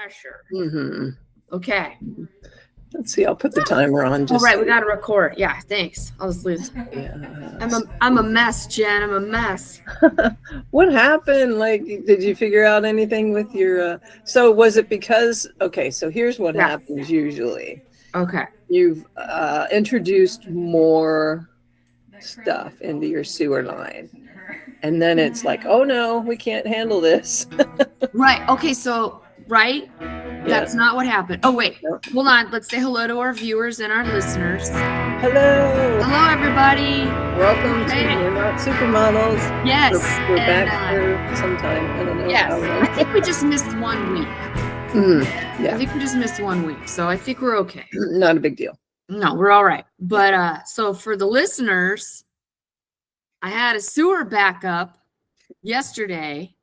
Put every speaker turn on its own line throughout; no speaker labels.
pressure.
Mm-hmm.
Okay.
Let's see. I'll put the timer on.
All right, we got to record. Yeah, thanks. I'll just lose.
Yeah.
I'm a mess, Jen. I'm a mess.
What happened? Like, did you figure out anything with your? So was it because? Okay, so here's what happens usually.
Okay.
You've introduced more stuff into your sewer line, and then it's like, oh no, we can't handle this.
Right. Okay. So right. That's not what happened. Oh, wait. Hold on. Let's say hello to our viewers and our listeners.
Hello.
Hello, everybody.
Welcome to We're Not Supermodels.
Yes.
We're back for some time. I don't know.
Yes. I think we just missed 1 week.
Yeah.
I think we just missed 1 week. So I think we're okay.
Not a big deal.
No, we're all right. But so for the listeners, I had a sewer backup yesterday.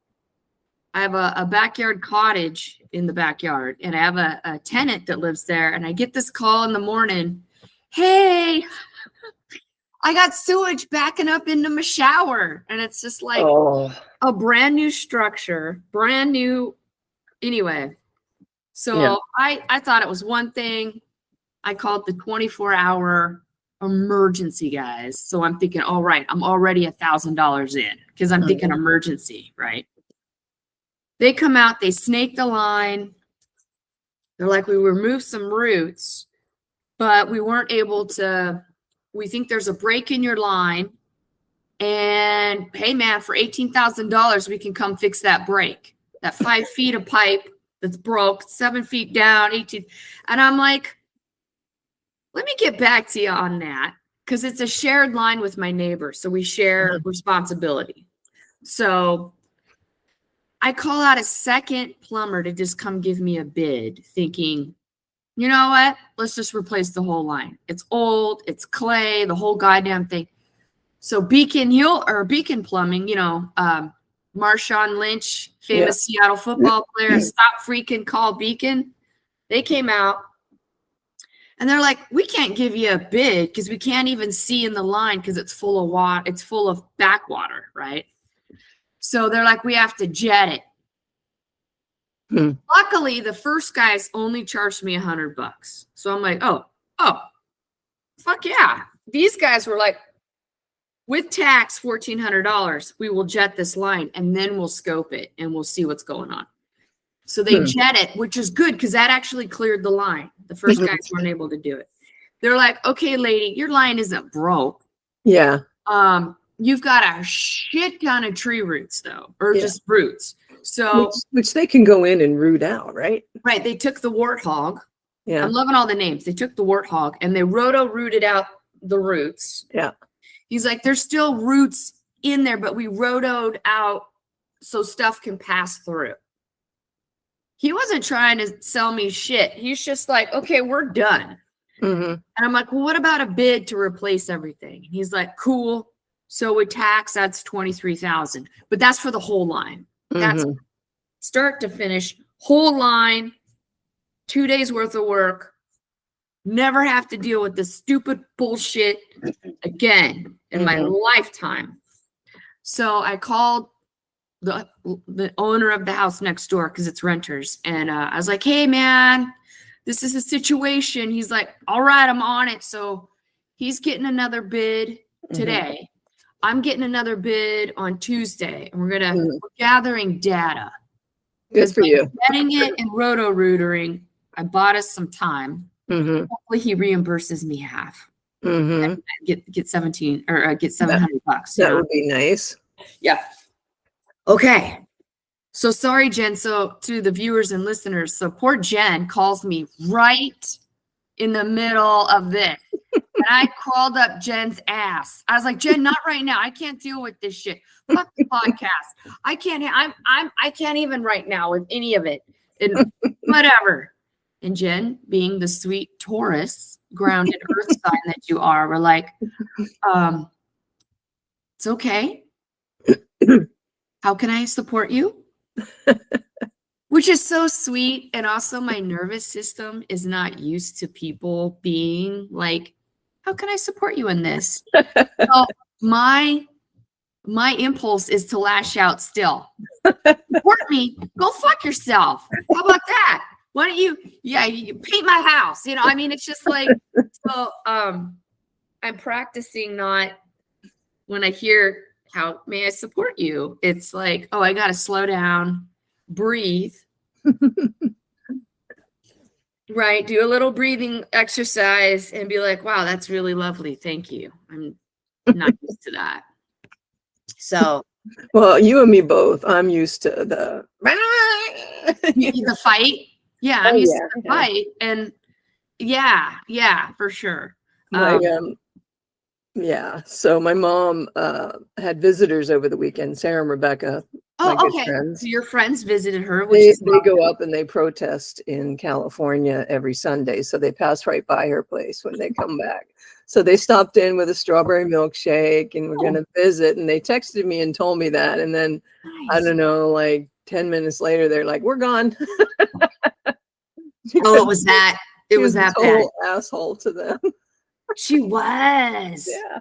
I have a backyard cottage in the backyard, and I have a tenant that lives there, and I get this call in the morning. Hey, I got sewage backing up into my shower. And it's just like a brand new structure, brand new. Anyway, so I thought it was one thing. I called the 24-hour emergency guys. So I'm thinking, all right, I'm already $1,000 in because I'm thinking emergency, right? They come out, they snake the line. They're like, we removed some roots, but we weren't able to, we think there's a break in your line. And hey man, for $18,000, we can come fix that break. That 5 feet of pipe that's broke, 7 feet down, 18. And I'm like, let me get back to you on that. Because it's a shared line with my neighbor. So we share responsibility. So I call out a second plumber to just come give me a bid, thinking, you know what? Let's just replace the whole line. It's old, it's clay, the whole goddamn thing. So Beacon Plumbing, you know, Marshawn Lynch, famous Seattle football player, stop freaking call Beacon. They came out and they're like, we can't give you a bid because we can't even see in the line because it's full of water, it's full of backwater, right? So they're like, we have to jet it. Luckily, the first guys only charged me $100. So I'm like, oh, fuck yeah. These guys were like, with tax, $1,400, we will jet this line and then we'll scope it and we'll see what's going on. So they jet it, which is good because that actually cleared the line. The first guys weren't able to do it. They're like, okay, lady, your line isn't broke.
Yeah.
You've got a shit ton of tree roots though, or just roots. So
which they can go in and root out, right?
Right. They took the warthog.
Yeah.
I'm loving all the names. They took the warthog and they rooted out the roots.
Yeah.
He's like, there's still roots in there, but we rotoed out so stuff can pass through. He wasn't trying to sell me shit. He's just like, okay, we're done. And I'm like, well, what about a bid to replace everything? And he's like, cool. So with tax, that's $23,000, but that's for the whole line. That's start to finish, whole line, 2 days worth of work. Never have to deal with this stupid bullshit again in my lifetime. So I called the owner of the house next door because it's renters. And I was like, hey, man, this is a situation. He's like, all right, I'm on it. So he's getting another bid today. I'm getting another bid on Tuesday. And we're gathering data.
Good for you.
Getting it and roto-rootering, I bought us some time. Hopefully he reimburses me half. And get 17 or get $700.
That would be nice.
Yeah. Okay. So sorry, Jen. So to the viewers and listeners, so poor Jen calls me right in the middle of this. And I crawled up Jen's ass. I was like, Jen, not right now. I can't deal with this shit. Fuck the podcast. I can't even right now with any of it. And whatever. And Jen, being the sweet Taurus, grounded earth sign that you are, we're like, it's okay. How can I support you? Which is so sweet. And also my nervous system is not used to people being like, how can I support you in this? So my impulse is to lash out still. Support me. Go fuck yourself. How about that? why don't you, you paint my house? You know, I mean, it's just like, so, I'm practicing not, when I hear how may I support you, it's like, oh, I got to slow down, breathe, right? Do a little breathing exercise and be like, wow, that's really lovely. Thank you. I'm not used to that. So,
Well, you and me both. I'm used to the
the fight. Yeah, I'm
Oh,
used
yeah,
to the
yeah.
fight. And yeah, for sure.
my yeah. So my mom had visitors over the weekend, Sarah and Rebecca, my
Oh,
good
okay.
friends.
So your friends visited her, which
They
is
they go up and they protest in California every Sunday. So they pass right by her place when they come back. So they stopped in with a strawberry milkshake and we're
Oh.
gonna visit. And they texted me and told me that. And then I
nice.
don't know, like 10 minutes later, they're like, we're gone.
Oh, it was that. It
She
was
a
that bad.
total asshole to them.
She was.
Yeah.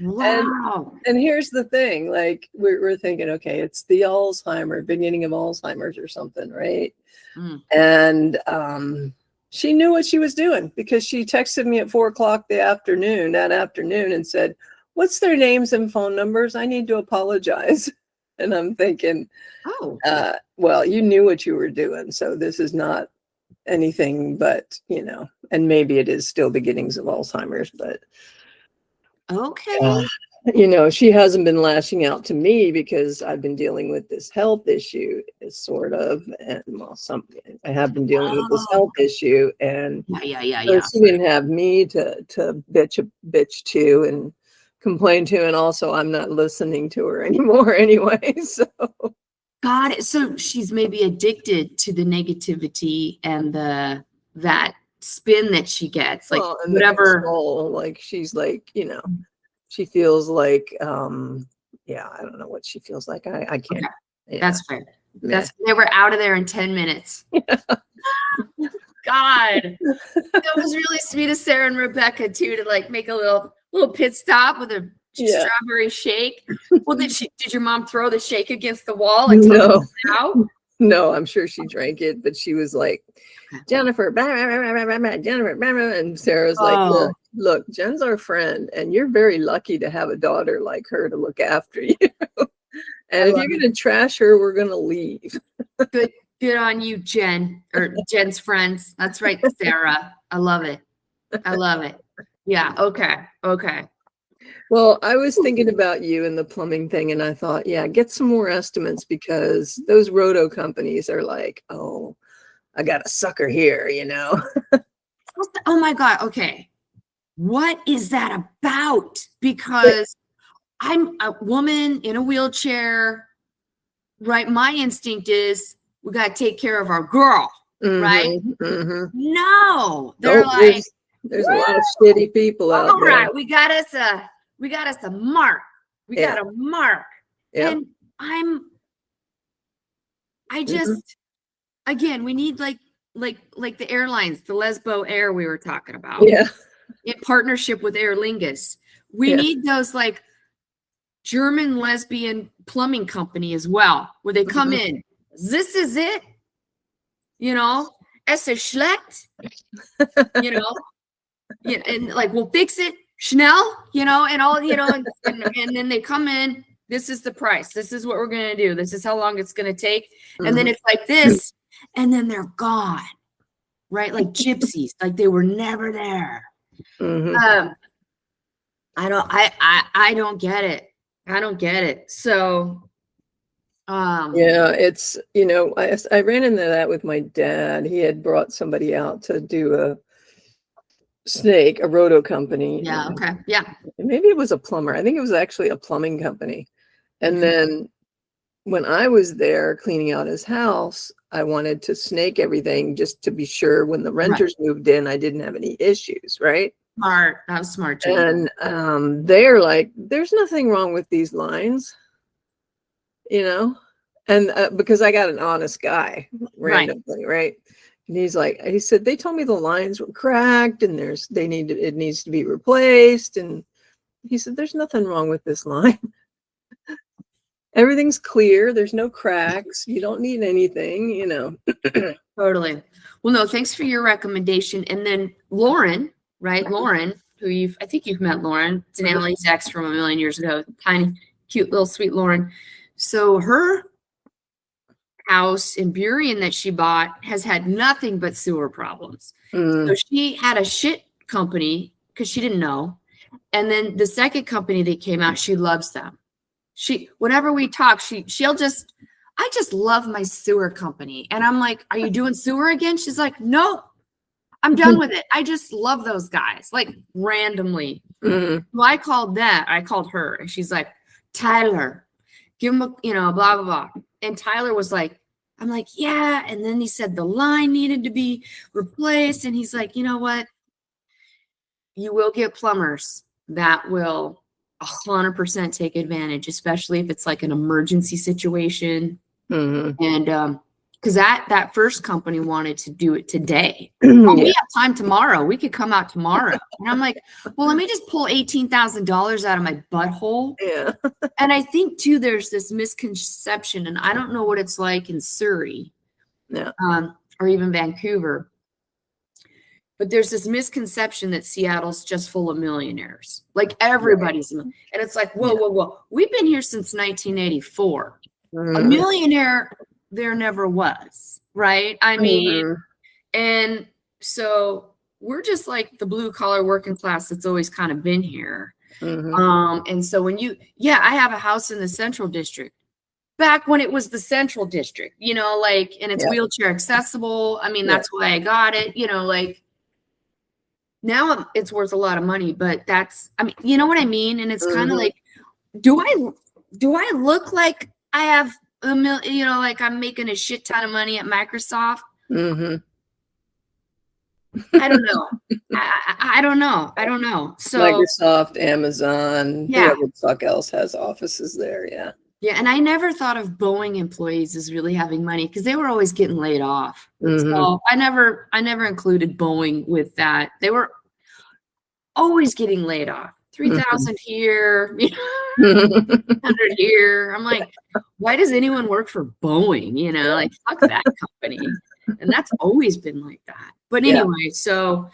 Wow.
And here's the thing, like we're thinking, okay, it's the Alzheimer, beginning of Alzheimer's or something, right?
Mm.
And she knew what she was doing because she texted me at 4:00 that afternoon and said, what's their names and phone numbers? I need to apologize. And I'm thinking,
Oh.
well, you knew what you were doing. So this is not anything but, and maybe it is still beginnings of Alzheimer's, but
Okay.
she hasn't been lashing out to me because I've been dealing with this health issue, sort of, and I have been dealing with this health issue, and
Yeah.
so she didn't have me to bitch to and complain to, and also I'm not listening to her anymore anyway. So
Got it. So she's maybe addicted to the negativity and that spin that she gets, like
well, and
whatever.
the control, like she's like, she feels like, I don't know what she feels like. I can't.
Okay.
Yeah.
That's fair. They were out of there in 10 minutes. Yeah. God, that was really sweet of Sarah and Rebecca too, to like make a little pit stop with a strawberry shake. Well, did your mom throw the shake against the wall and
No.
out?
No, I'm sure she drank it, but she was like, Jennifer, Jennifer, and Sarah's like, look, Jen's our friend, and you're very lucky to have a daughter like her to look after you. And if you're going to trash her, we're going to leave.
Good on you, Jen, or Jen's friends. That's right, Sarah. I love it. Yeah. Okay.
Well, I was thinking about you and the plumbing thing, and I thought, get some more estimates because those roto companies are like, oh, I got a sucker here,
Oh my God. Okay. What is that about? Because I'm a woman in a wheelchair, right? My instinct is we got to take care of our girl, right?
Mm-hmm.
No, they're like,
there's a lot of shitty people out there. All right,
we got us a mark. We got a mark. Yep. And I just, again, we need like the airlines, the Lesbo Air we were talking about.
Yeah.
In partnership with Aer Lingus. We need those like German lesbian plumbing company as well, where they come in. This is it. Es ist schlecht. And like we'll fix it. Schnell, and all, and then they come in. This is the price. This is what we're gonna do. This is how long it's gonna take. And then it's like this, and then they're gone. Right? Like gypsies, like they were never there. I don't get it. I don't get it. So
it's I ran into that with my dad. He had brought somebody out to do a roto company.
Yeah, okay. Yeah.
Maybe it was a plumber. I think it was actually a plumbing company. And then when I was there cleaning out his house, I wanted to snake everything just to be sure when the renters moved in, I didn't have any issues, right?
Smart. That was smart too.
And they're like, there's nothing wrong with these lines, and because I got an honest guy randomly, right? And he said, they told me the lines were cracked and it needs to be replaced. And he said, there's nothing wrong with this line. Everything's clear. There's no cracks. You don't need anything,
Totally. Well, no, thanks for your recommendation. And then Lauren, right? Lauren, who I think you've met Lauren. It's Annalise ex from a million years ago. Tiny, cute, little sweet Lauren. So her house in Burien that she bought has had nothing but sewer problems. So she had a shit company because she didn't know. And then the second company that came out, she loves them. Whenever we talk, I just love my sewer company. And I'm like, are you doing sewer again? She's like, no, I'm done with it. I just love those guys, like randomly. So I called her and she's like, Tyler, give him a, blah, blah, blah. And Tyler was like, I'm like, yeah. And then he said the line needed to be replaced. And he's like, you know what? You will get plumbers that will 100% take advantage, especially if it's like an emergency situation. And because that first company wanted to do it today. Oh, we have time tomorrow. We could come out tomorrow. And I'm like, well, let me just pull $18,000 out of my butthole.
Yeah.
And I think too, there's this misconception, and I don't know what it's like in Surrey, or even Vancouver, but there's this misconception that Seattle's just full of millionaires. Like everybody's, and it's like, whoa. We've been here since 1984. A millionaire there never was, right? I mean, and so we're just like the blue collar working class that's always kind of been here. And so when I have a house in the Central District back when it was the Central District, and it's wheelchair accessible. I mean, that's why I got it, now it's worth a lot of money, but you know what I mean? And it's kind of like, do I look like I have like I'm making a shit ton of money at Microsoft? I don't know. I don't know. So
Microsoft, Amazon, whoever the fuck else has offices there. Yeah.
Yeah. And I never thought of Boeing employees as really having money because they were always getting laid off. So I never included Boeing with that. They were always getting laid off. 3,000 here, 100 here. I'm like, why does anyone work for Boeing? Like, fuck that company. And that's always been like that. But anyway, so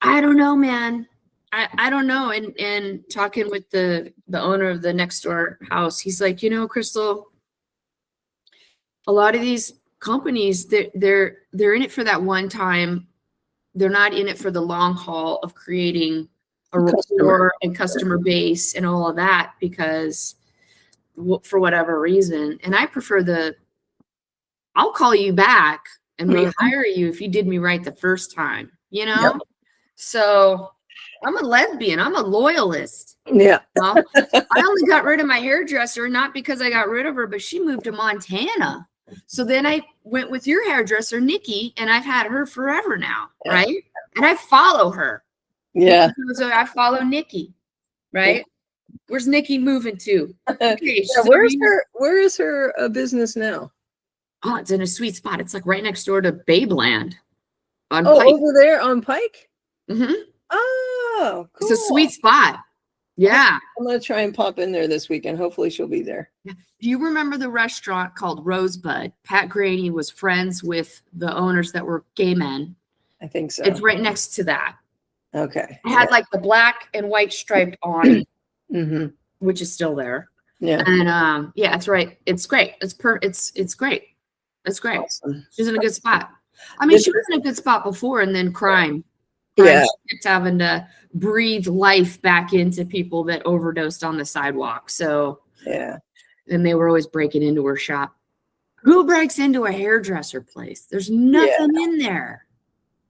I don't know, man. I don't know. And talking with the owner of the next door house, he's like, Crystal, a lot of these companies, they're in it for that one time. They're not in it for the long haul of creating a rapport and customer base and all of that, because for whatever reason. And I prefer I'll call you back and rehire you if you did me right the first time, So I'm a lesbian. I'm a loyalist.
Yeah.
I only got rid of my hairdresser, not because I got rid of her, but she moved to Montana. So then I went with your hairdresser, Nikki, and I've had her forever now, right? And I follow her.
Yeah.
So I follow Nikki, right? Where's Nikki moving to? Okay,
where is her business now?
Oh, it's in a sweet spot. It's like right next door to Babeland on Pike.
Over there on Pike?
Oh,
cool.
It's a sweet spot. Yeah.
I'm going to try and pop in there this weekend. Hopefully she'll be there.
Do you remember the restaurant called Rosebud? Pat Grady was friends with the owners that were gay men.
I think so.
It's right next to that.
Okay.
It had like the black and white striped awning, which is still there.
Yeah.
And it's right. It's great. It's great. It's great.
Awesome.
She's in a good spot. I mean, she was in a good spot before, and then crime.
Yeah.
She kept having to breathe life back into people that overdosed on the sidewalk. So
yeah.
And they were always breaking into her shop. Who breaks into a hairdresser place? There's nothing in there.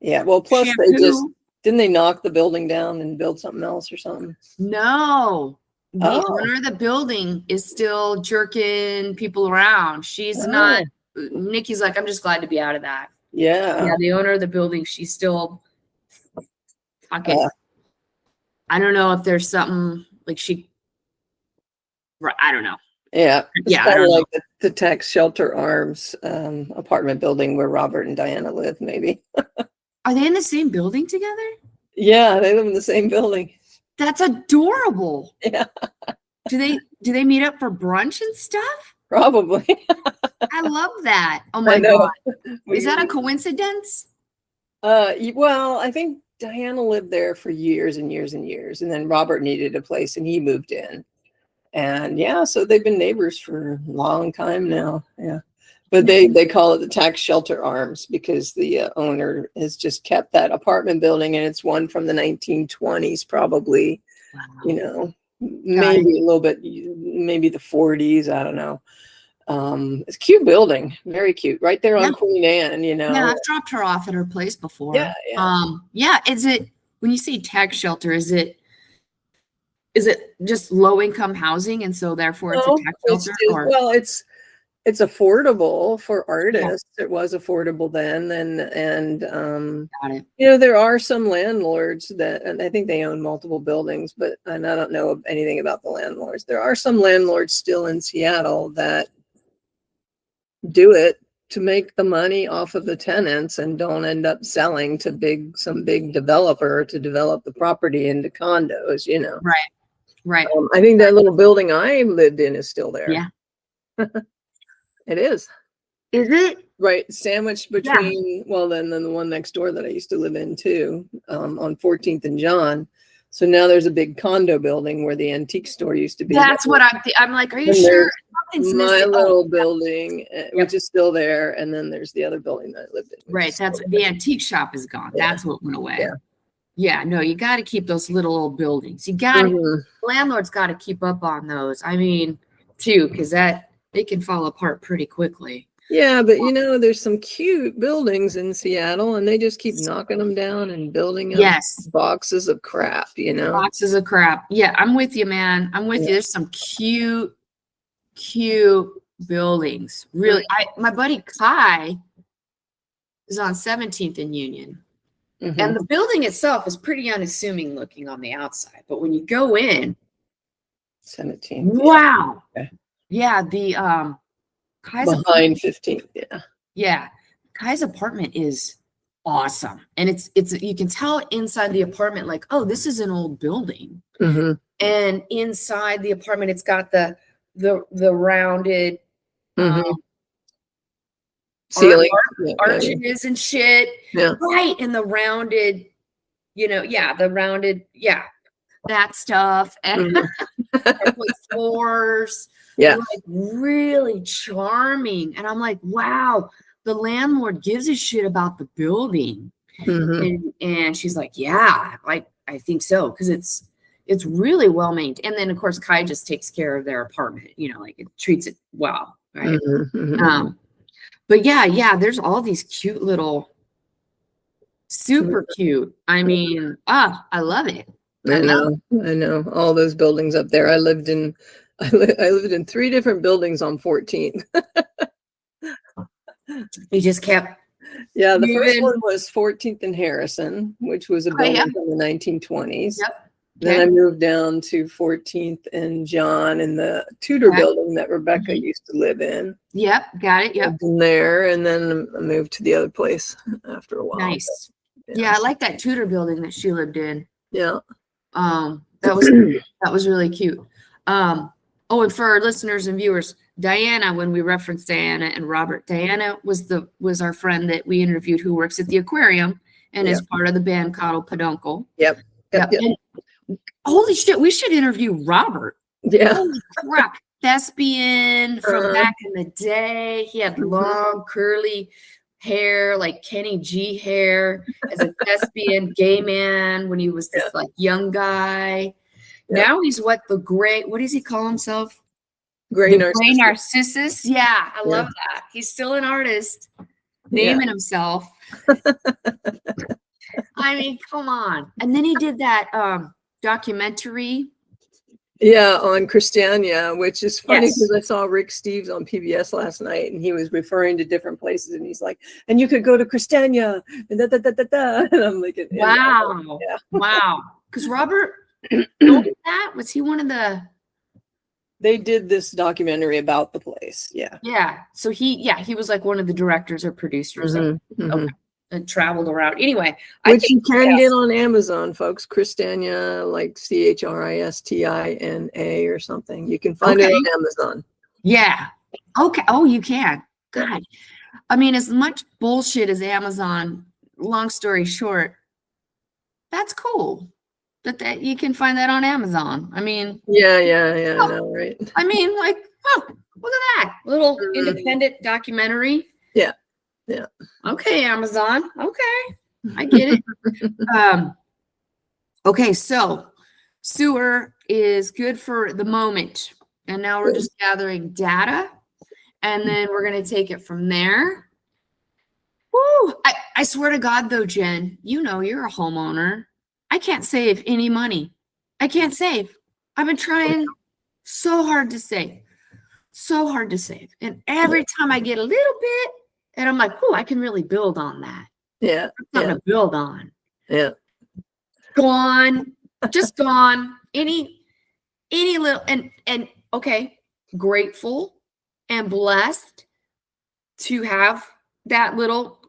Yeah. Well, plus
Shampoo.
Didn't they knock the building down and build something else or something?
No. The owner of the building is still jerking people around. She's not. Nikki's like, I'm just glad to be out of that.
Yeah.
Yeah. The owner of the building, she's still fucking. I don't know if there's something like I don't know.
Yeah. It's
Yeah.
kind of like the Tax Shelter Arms apartment building where Robert and Diana live, maybe.
Are they in the same building together?
Yeah, they live in the same building.
That's adorable.
Yeah.
Do they meet up for brunch and stuff?
Probably.
I love that. Oh
I
my
know.
God. Is that a coincidence?
Well, I think Diana lived there for years and years and years, and then Robert needed a place and he moved in. And yeah, so they've been neighbors for a long time now. Yeah. But they call it the tax shelter arms because the owner has just kept that apartment building, and it's one from the 1920s, probably,
Wow.
you know, maybe a little bit, maybe the 40s. I don't know. It's a cute building, very cute, right there on Queen Anne, you know.
Yeah, I've dropped her off at her place before.
Yeah, yeah.
Yeah. Is it, when you say tax shelter, is it just low income housing, and so therefore it's a tax shelter?
Well, it's affordable for artists. It was affordable then, and
Got it.
you know, there are some landlords that, and I think they own multiple buildings, and I don't know anything about the landlords. There are some landlords still in Seattle that do it to make the money off of the tenants and don't end up selling to some big developer to develop the property into condos, you know.
Right.
I think that little building I lived in is still there.
Yeah.
It is.
Is it?
Right, sandwiched between, well, then the one next door that I used to live in too, on 14th and John. So now there's a big condo building where the antique store used to be.
That's what I'm like, are you sure? Something's
My
missing.
little building, which is still there, and then there's the other building that I lived in.
Right, that's the antique shop is gone.
Yeah.
That's what went away.
Yeah.
Yeah, no, you got to keep those little old buildings. You got to, landlords got to keep up on those. I mean, too, because they can fall apart pretty quickly.
Yeah, but you know, there's some cute buildings in Seattle, and they just keep knocking them down and building up boxes of crap, you know.
Boxes of crap. Yeah, I'm with you, man. I'm with you. There's some cute buildings. Really, my buddy Kai is on 17th and Union. And the building itself is pretty unassuming looking on the outside, but when you go in,
17th.
Wow.
Okay.
Yeah, the Kai's
behind 15th. Yeah.
Yeah, Kai's apartment is awesome, and it's you can tell inside the apartment, like, oh, this is an old building. And inside the apartment, it's got the rounded
ceiling,
arches and shit.
Yeah.
Right. And the rounded, that stuff. And floors.
Yeah.
Like really charming. And I'm like, wow, the landlord gives a shit about the building. And she's like, yeah, like, I think so. Because it's really well maintained. And then of course, Kai just takes care of their apartment, you know, like it treats it well. Right. But yeah, there's all these cute little, super cute. I mean, I love it.
I know all those buildings up there. I lived in 3 different buildings on 14th.
You just kept.
Yeah, the first one was 14th and Harrison, which was a building from the 1920s.
Yep.
Then I moved down to 14th and John in the Tudor building that Rebecca used to live in.
Yep, got it. Yep.
In there, and then I moved to the other place after a while.
Nice. Yeah, I like that Tudor building that she lived in.
Yeah.
That was really cute. Oh, and for our listeners and viewers, Diana, when we referenced Diana and Robert, Diana was our friend that we interviewed who works at the aquarium and is part of the band Coddle Peduncle.
Yep.
Holy shit, we should interview Robert.
Yeah.
Holy crap. Thespian from back in the day. He had long, curly hair, like Kenny G hair, as a thespian gay man when he was this like young guy. Now he's what does he call himself?
Gray
Narcissus. Yeah, I love that. He's still an artist, naming himself. I mean, come on. And then he did that documentary.
Yeah, on Christiania, which is funny because I saw Rick Steves on PBS last night, and he was referring to different places, and he's like, "And you could go to Christiania," and da da da da da. And I'm like,
"Wow, wow!" Because Robert, was he one of the?
They did this documentary about the place. Yeah.
Yeah. So he was like one of the directors or producers. Okay. And traveled around. Anyway,
which you can get on Amazon, folks. Christiania, like Christina or something. You can find it on Amazon.
Yeah. Okay. Oh, you can. God. I mean, as much bullshit as Amazon, long story short, that's cool. That you can find that on Amazon. I mean,
Yeah, I know, right?
I mean, like, oh, look at that little
Mhm.
independent documentary.
Yeah.
Okay, Amazon. Okay, I get it. Okay, so sewer is good for the moment, and now we're
Good.
just gathering data, and then we're gonna take it from there. Woo! I swear to God, though, Jen, you know you're a homeowner. I can't save any money. I can't save. I've been trying so hard to save. So hard to save. And every time I get a little bit, and I'm like, oh, I can really build on that.
Yeah.
Something to build on.
Yeah.
Gone, just gone. Any little and okay, grateful and blessed to have that little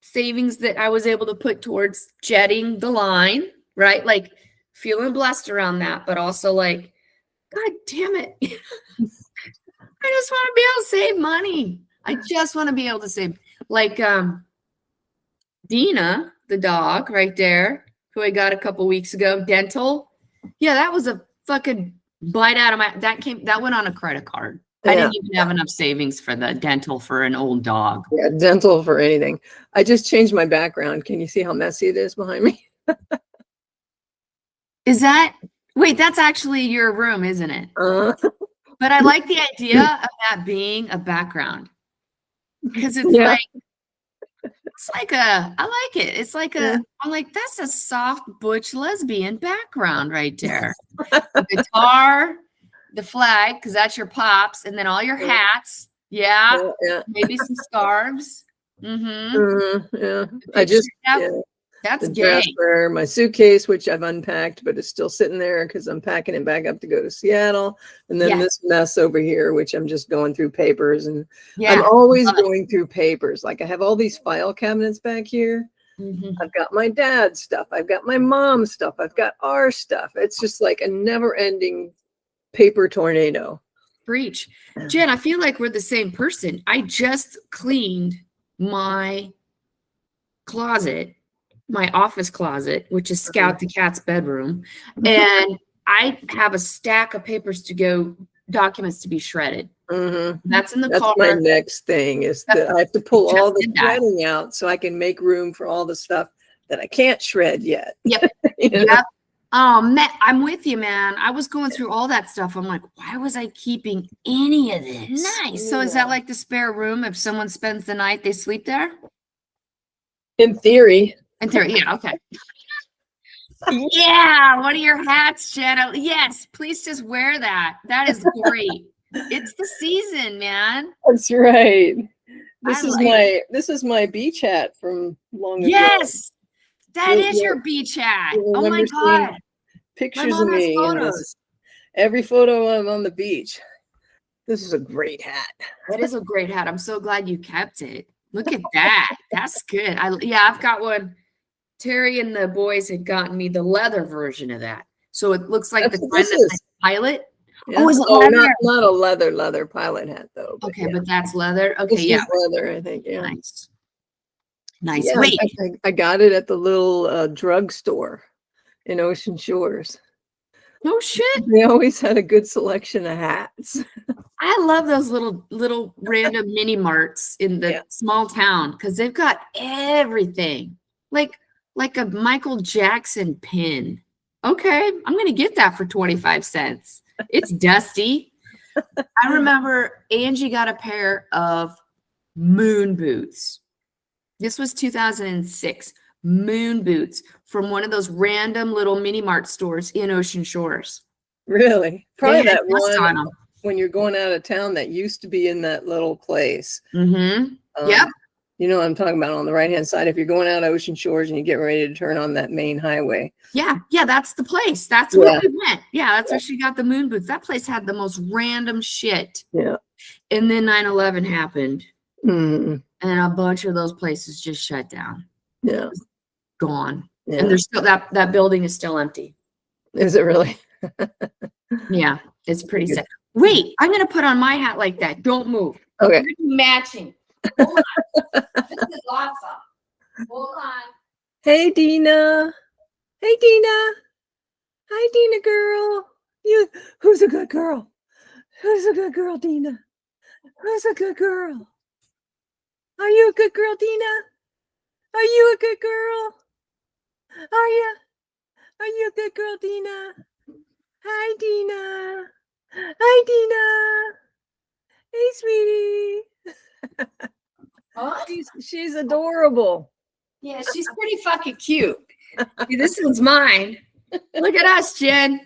savings that I was able to put towards jetting the line, right? Like feeling blessed around that, but also like, God damn it. I just want to be able to save money. I just want to be able to save, like Dina, the dog right there, who I got a couple weeks ago, dental. Yeah, that was a fucking bite out of my that went on a credit card. I didn't even have enough savings for the dental for an old dog.
Yeah, dental for anything. I just changed my background. Can you see how messy it is behind me?
Is that wait, that's actually your room, isn't it?
Uh,
But I like the idea of that being a background. Because it's
Yeah.
I like it. It's like
Yeah.
I'm like, that's a soft butch lesbian background right there. The guitar, the flag, because that's your pops, and then all your hats. Yeah.
Yeah.
Maybe some scarves. Mm-hmm.
Yeah. I just, yeah.
That's
The
gay.
Jasper, my suitcase, which I've unpacked, but it's still sitting there because I'm packing it back up to go to Seattle. And then this mess over here, which I'm just going through papers. And
Yeah.
I'm always going through papers. Like I have all these file cabinets back here.
Mhm.
I've got my dad's stuff. I've got my mom's stuff. I've got our stuff. It's just like a never ending paper tornado.
Preach. Jen, I feel like we're the same person. I just cleaned my closet, my office closet, which is Scout the cat's bedroom. And I have a stack of papers to go, documents to be shredded. That's in the car.
That's my next thing is that I have to pull all the shredding out so I can make room for all the stuff that I can't shred yet.
Yep. Yep. Oh, man, I'm with you, man. I was going through all that stuff. I'm like, why was I keeping any of this? Nice. So is that like the spare room? If someone spends the night, they sleep there?
In theory.
In theory, yeah, okay. Yeah, one of your hats, Shadow. Yes, please just wear that. That is great. It's the season, man.
That's right. This is my beach hat from long ago.
Yes, that is your beach hat. Oh my God.
Pictures of me. Every photo I'm on the beach. This is a great hat.
That is a great hat. I'm so glad you kept it. Look at that. That's good. I've got one. Terry and the boys had gotten me the leather version of that. So it looks like the kind that's pilot.
Yeah. Oh, is it leather? Not a leather pilot hat though.
But okay, but that's leather. Okay,
this is leather, I think. Yeah.
Nice. Nice.
Yeah,
wait.
I got it at the little drugstore in Ocean Shores.
No shit.
They always had a good selection of hats.
I love those little random mini marts in the small town because they've got everything. Like a Michael Jackson pin. Okay, I'm gonna get that for 25 cents. It's dusty. I remember Angie got a pair of moon boots. This was 2006. Moon boots from one of those random little mini mart stores in Ocean Shores.
Really? Probably that one when you're going out of town that used to be in that little place.
Yep.
You know what I'm talking about on the right-hand side. If you're going out of Ocean Shores and you get ready to turn on that main highway.
Yeah, that's the place. That's where we went. Yeah, that's where she got the moon boots. That place had the most random shit.
Yeah.
And then 9/11 happened.
Mm-hmm.
And a bunch of those places just shut down.
Yeah.
Gone. Yeah. And there's still that building is still empty.
Is it really?
Yeah, it's pretty sad. Wait, I'm gonna put on my hat like that. Don't move.
Okay.
We're gonna be matching. Hold on. This is awesome. Hold on.
Hey, Dina. Hey, Dina. Hi, Dina girl. Who's a good girl? Who's a good girl, Dina? Who's a good girl? Are you a good girl, Dina? Are you a good girl? Are you? Are you a good girl, Dina? Hi, Dina. Hi, Dina. Hey, sweetie.
Oh,
She's adorable.
yeah, she's pretty fucking cute. See, this one's mine. Look at us, Jen.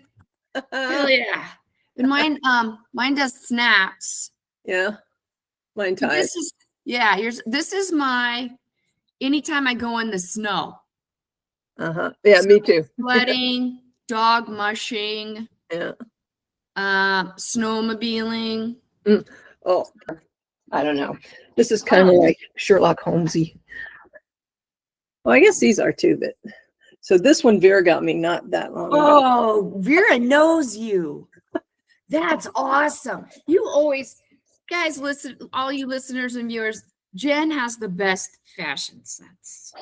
Hell yeah. And mine does snaps.
Yeah. Mine ties.
This is my anytime I go in the snow.
Uh-huh. Yeah, me too.
Sledding, dog mushing,
Yeah.
snowmobiling.
Oh, I don't know. This is kind of like Sherlock Holmesy. Well, I guess these are too, but so this one Vera got me not that long ago.
Oh, Vera knows you. That's awesome. You always, guys, listen, all you listeners and viewers, Jen has the best fashion sense.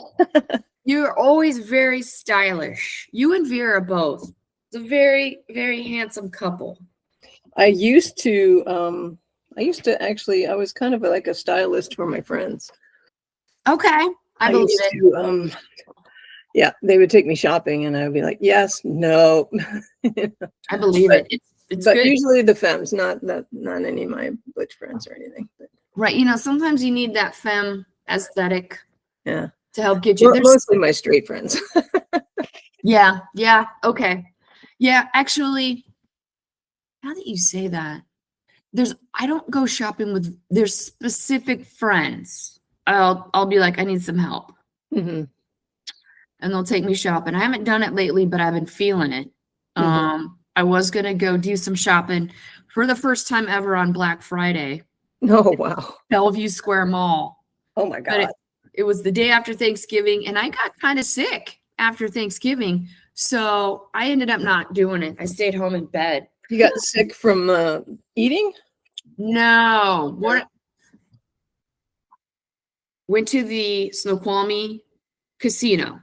You're always very stylish. You and Vera both. It's a very, very handsome couple.
I used to actually, I was kind of like a stylist for my friends.
Okay. I believe
used
it.
to, yeah, they would take me shopping and I would be like, yes, no.
I believe it. It's
but
good.
usually the femmes, not any of my butch friends or anything. But.
Right. You know, sometimes you need that femme aesthetic.
Yeah.
To help get you.
Mostly my straight friends.
Yeah. Yeah. Okay. Yeah. Actually, now that you say that, I don't go shopping with, there's specific friends. I'll be like, I need some help.
Mm-hmm.
And they'll take me shopping. I haven't done it lately, but I've been feeling it.
Mm-hmm.
I was going to go do some shopping for the first time ever on Black Friday.
Oh, wow.
Bellevue Square Mall.
Oh my God.
It was the day after Thanksgiving and I got kind of sick after Thanksgiving. So I ended up not doing it. I stayed home in bed.
You got sick from eating?
No. Went to the Snoqualmie Casino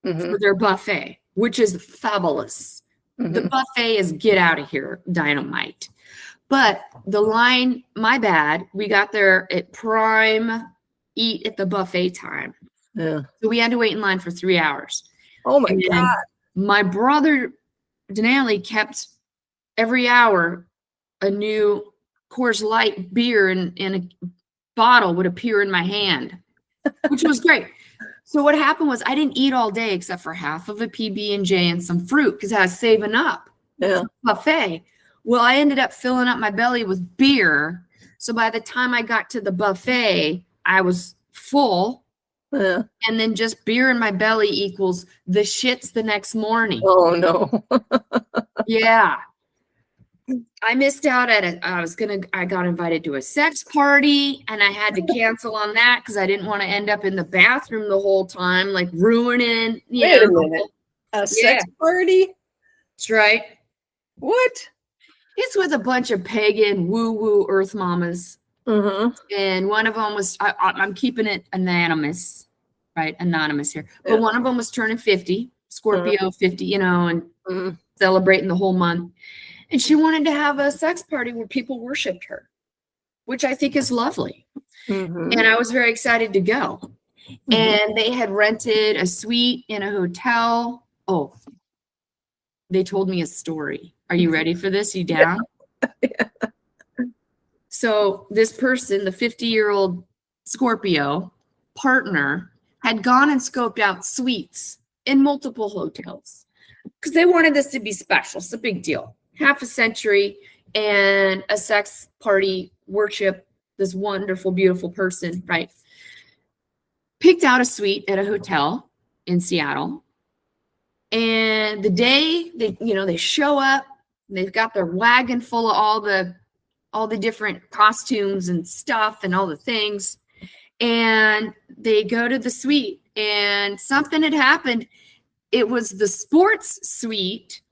for their buffet, which is fabulous.
Mm-hmm.
The buffet is get out of here dynamite. But the line, my bad, we got there at prime eat at the buffet time.
Yeah.
So we had to wait in line for 3 hours.
Oh my God.
My brother Denali kept every hour a new Coors Light beer in a bottle would appear in my hand, which was great. So what happened was I didn't eat all day except for half of a PB&J and some fruit because I was saving up.
Yeah.
Buffet. Well, I ended up filling up my belly with beer. So by the time I got to the buffet, I was full.
Yeah.
And then just beer in my belly equals the shits the next morning.
Oh no.
Yeah. I missed out at I got invited to a sex party and I had to cancel on that because I didn't want to end up in the bathroom the whole time, like ruining,
Wait a minute. A sex party?
That's right.
What?
It's with a bunch of pagan woo-woo earth mamas.
Mm-hmm.
And one of them was, I'm keeping it anonymous, right? Anonymous here. But one of them was turning 50, Scorpio 50, and celebrating the whole month. And she wanted to have a sex party where people worshiped her, which I think is lovely.
Mm-hmm.
And I was very excited to go. Mm-hmm. And they had rented a suite in a hotel. Oh, they told me a story. Are you ready for this? You down?
Yeah.
So this person, the 50-year-old Scorpio partner, had gone and scoped out suites in multiple hotels because they wanted this to be special. It's a big deal. Half a century and a sex party, worship this wonderful, beautiful person, right? Picked out a suite at a hotel in Seattle. And the day they show up, they've got their wagon full of all the different costumes and stuff and all the things. And they go to the suite and something had happened. It was the sports suite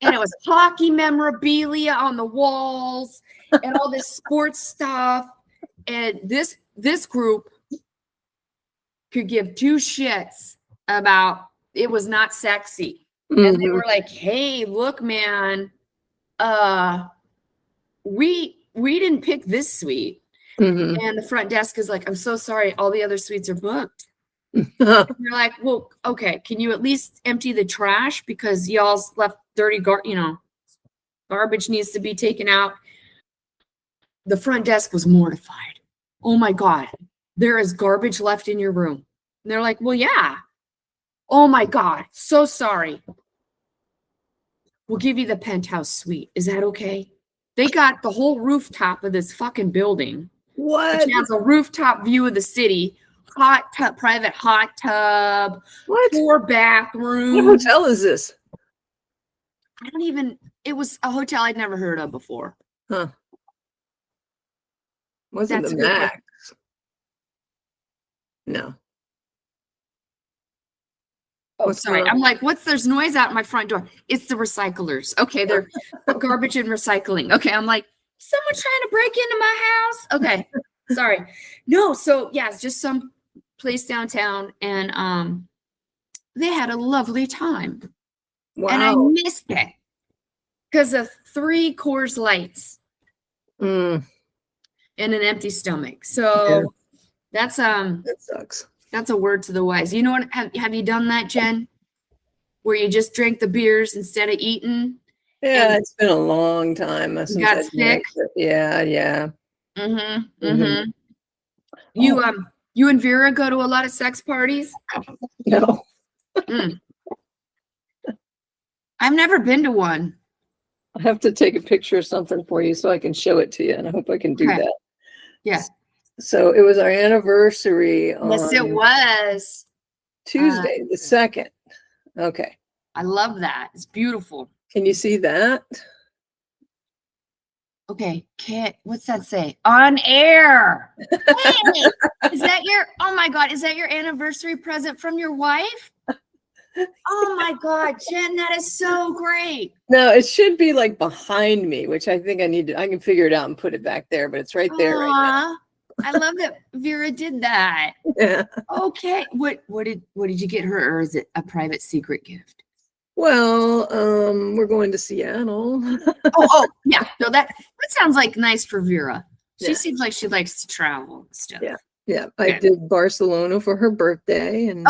And it was hockey memorabilia on the walls and all this sports stuff. And this group could give two shits about it was not sexy. And they were like, hey, look, man, we didn't pick this suite. And the front desk is like, I'm so sorry, all the other suites are booked. You're like, well, okay, can you at least empty the trash because y'all's left dirty garbage needs to be taken out. The front desk was mortified. Oh my God, there is garbage left in your room. And they're like, well, yeah. Oh my God, so sorry. We'll give you the penthouse suite. Is that okay? They got the whole rooftop of this fucking building.
What?
Which has a rooftop view of the city. Hot tub, private hot tub.
What?
4 bathrooms.
What hotel is this?
It was a hotel I'd never heard of before.
Huh. Wasn't
That's
the
a good
Max? No.
Oh,
What's
sorry.
wrong?
I'm like, there's noise out my front door. It's the recyclers. Okay, they're garbage and recycling. Okay, I'm like, someone's trying to break into my house. Okay, sorry. No, so yeah, it's just some place downtown, and they had a lovely time.
Wow.
And I missed it because of 3 Coors Lights and an empty stomach. So that's
that sucks.
That's a word to the wise. You know what? Have you done that, Jen? Where you just drank the beers instead of eating?
Yeah, it's been a long time since
got
I
sick?
drank it. Yeah.
You and Vera go to a lot of sex parties?
No.
I've never been to one.
I have to take a picture of something for you so I can show it to you, and I hope I can do that.
Yeah.
So it was our anniversary
Yes, it
on
was.
Tuesday, the 2nd. Okay.
I love that. It's beautiful.
Can you see that?
Okay, what's that say? On air. Hey, oh my God, is that your anniversary present from your wife? Oh my God, Jen, that is so great.
No, it should be like behind me, which I think I can figure it out and put it back there, but it's right there right now.
I love that Vera did that.
Yeah.
Okay. What did you get her, or is it a private secret gift?
Well, we're going to Seattle.
oh yeah. No, that sounds like nice for Vera. She seems like she likes to travel and stuff.
Yeah. I did Barcelona for her birthday and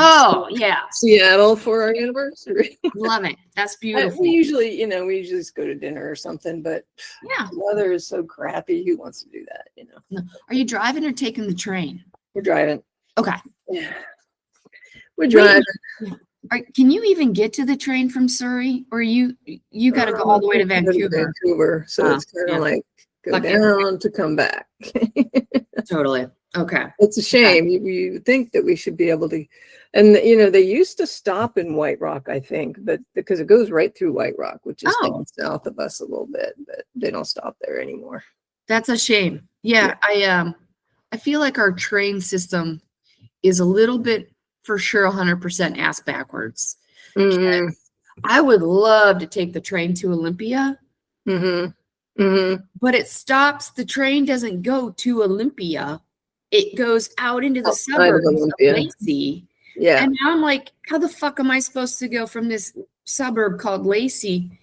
Seattle for our anniversary.
Love it. That's beautiful.
We usually just go to dinner or something, but the weather is so crappy. Who wants to do that,
No. Are you driving or taking the train?
We're driving.
Okay.
Yeah. We're driving.
Can you even get to the train from Surrey, or you got to go all the way to Vancouver?
So it's kind of like go down to come back.
Totally. Okay.
It's a shame. You think that we should be able to, and they used to stop in White Rock, I think, but because it goes right through White Rock, which is down south of us a little bit, but they don't stop there anymore.
That's a shame. Yeah. I feel like our train system is a little bit, for sure, 100% ass backwards. I would love to take the train to Olympia. But it stops. The train doesn't go to Olympia. It goes out into the suburbs of Lacey.
Yeah.
And now I'm like, how the fuck am I supposed to go from this suburb called Lacey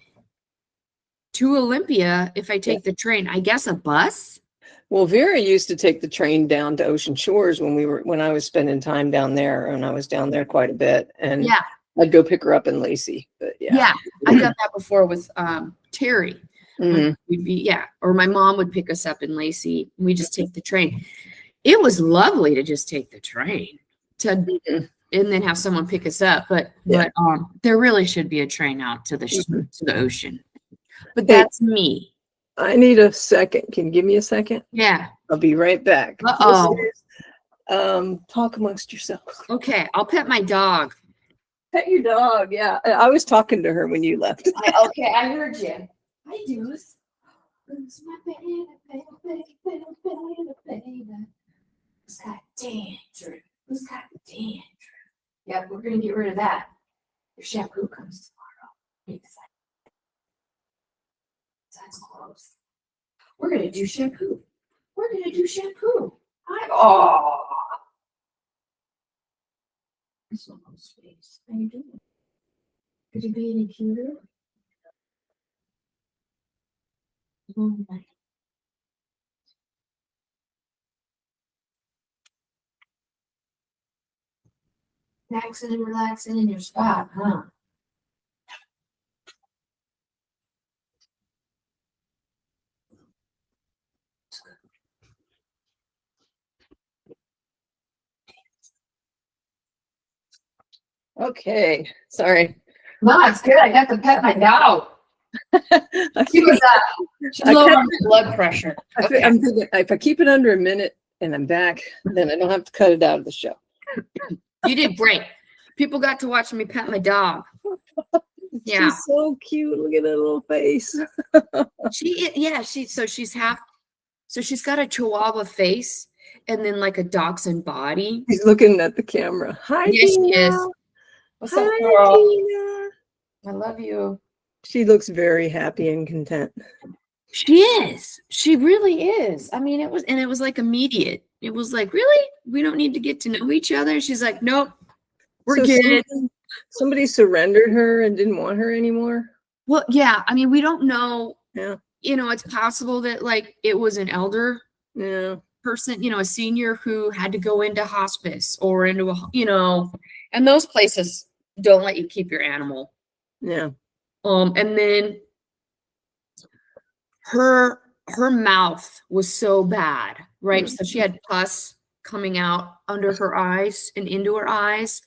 to Olympia if I take the train? I guess a bus?
Well, Vera used to take the train down to Ocean Shores when I was spending time down there, and I was down there quite a bit. And I'd go pick her up in Lacey. But
I done that before with Terry. Or my mom would pick us up in Lacey. We just take the train. It was lovely to just take the train and then have someone pick us up. But there really should be a train out to the ocean. But that's me.
I need a second. Can you give me a second?
Yeah.
I'll be right back. Talk amongst yourselves.
Okay, I'll pet my dog.
Pet your dog. Yeah, I was talking to her when you left.
Okay, I heard you. Hi, Deuce. Who's my baby, baby? Who's got dandruff? Who's got dandruff? Yep, we're gonna get rid of that. Your shampoo comes tomorrow. Excited. that's close. We're gonna do shampoo. We're gonna do shampoo. Oh. This one's face. How you doing? Could you be any cuter? Oh my. Relaxing and relaxing in your spot, huh?
Okay, sorry.
No, it's good. I got to pet my dog. She was she's low on blood pressure. Okay.
I'm thinking if I keep it under a minute and I'm back, then I don't have to cut it out of the show.
You did great. People got to watch me pet my dog. Yeah.
She's so cute. Look at that little face.
She's got a Chihuahua face and then like a dachshund body.
She's looking at the camera. Hi,
Yes, she
Tina.
is. What's up,
Hi,
girl?
Tina.
I love you.
She looks very happy and content.
She is. She really is. I mean, it was like immediate. It was like, really? We don't need to get to know each other. She's like, nope, we're good.
Somebody surrendered her and didn't want her anymore.
Well, yeah. I mean, we don't know.
Yeah.
You know, it's possible that like it was an elder person, you know, a senior who had to go into hospice or into a, you know, and those places don't let you keep your animal.
Yeah.
And then her mouth was so bad, right? So she had pus coming out under her eyes and into her eyes.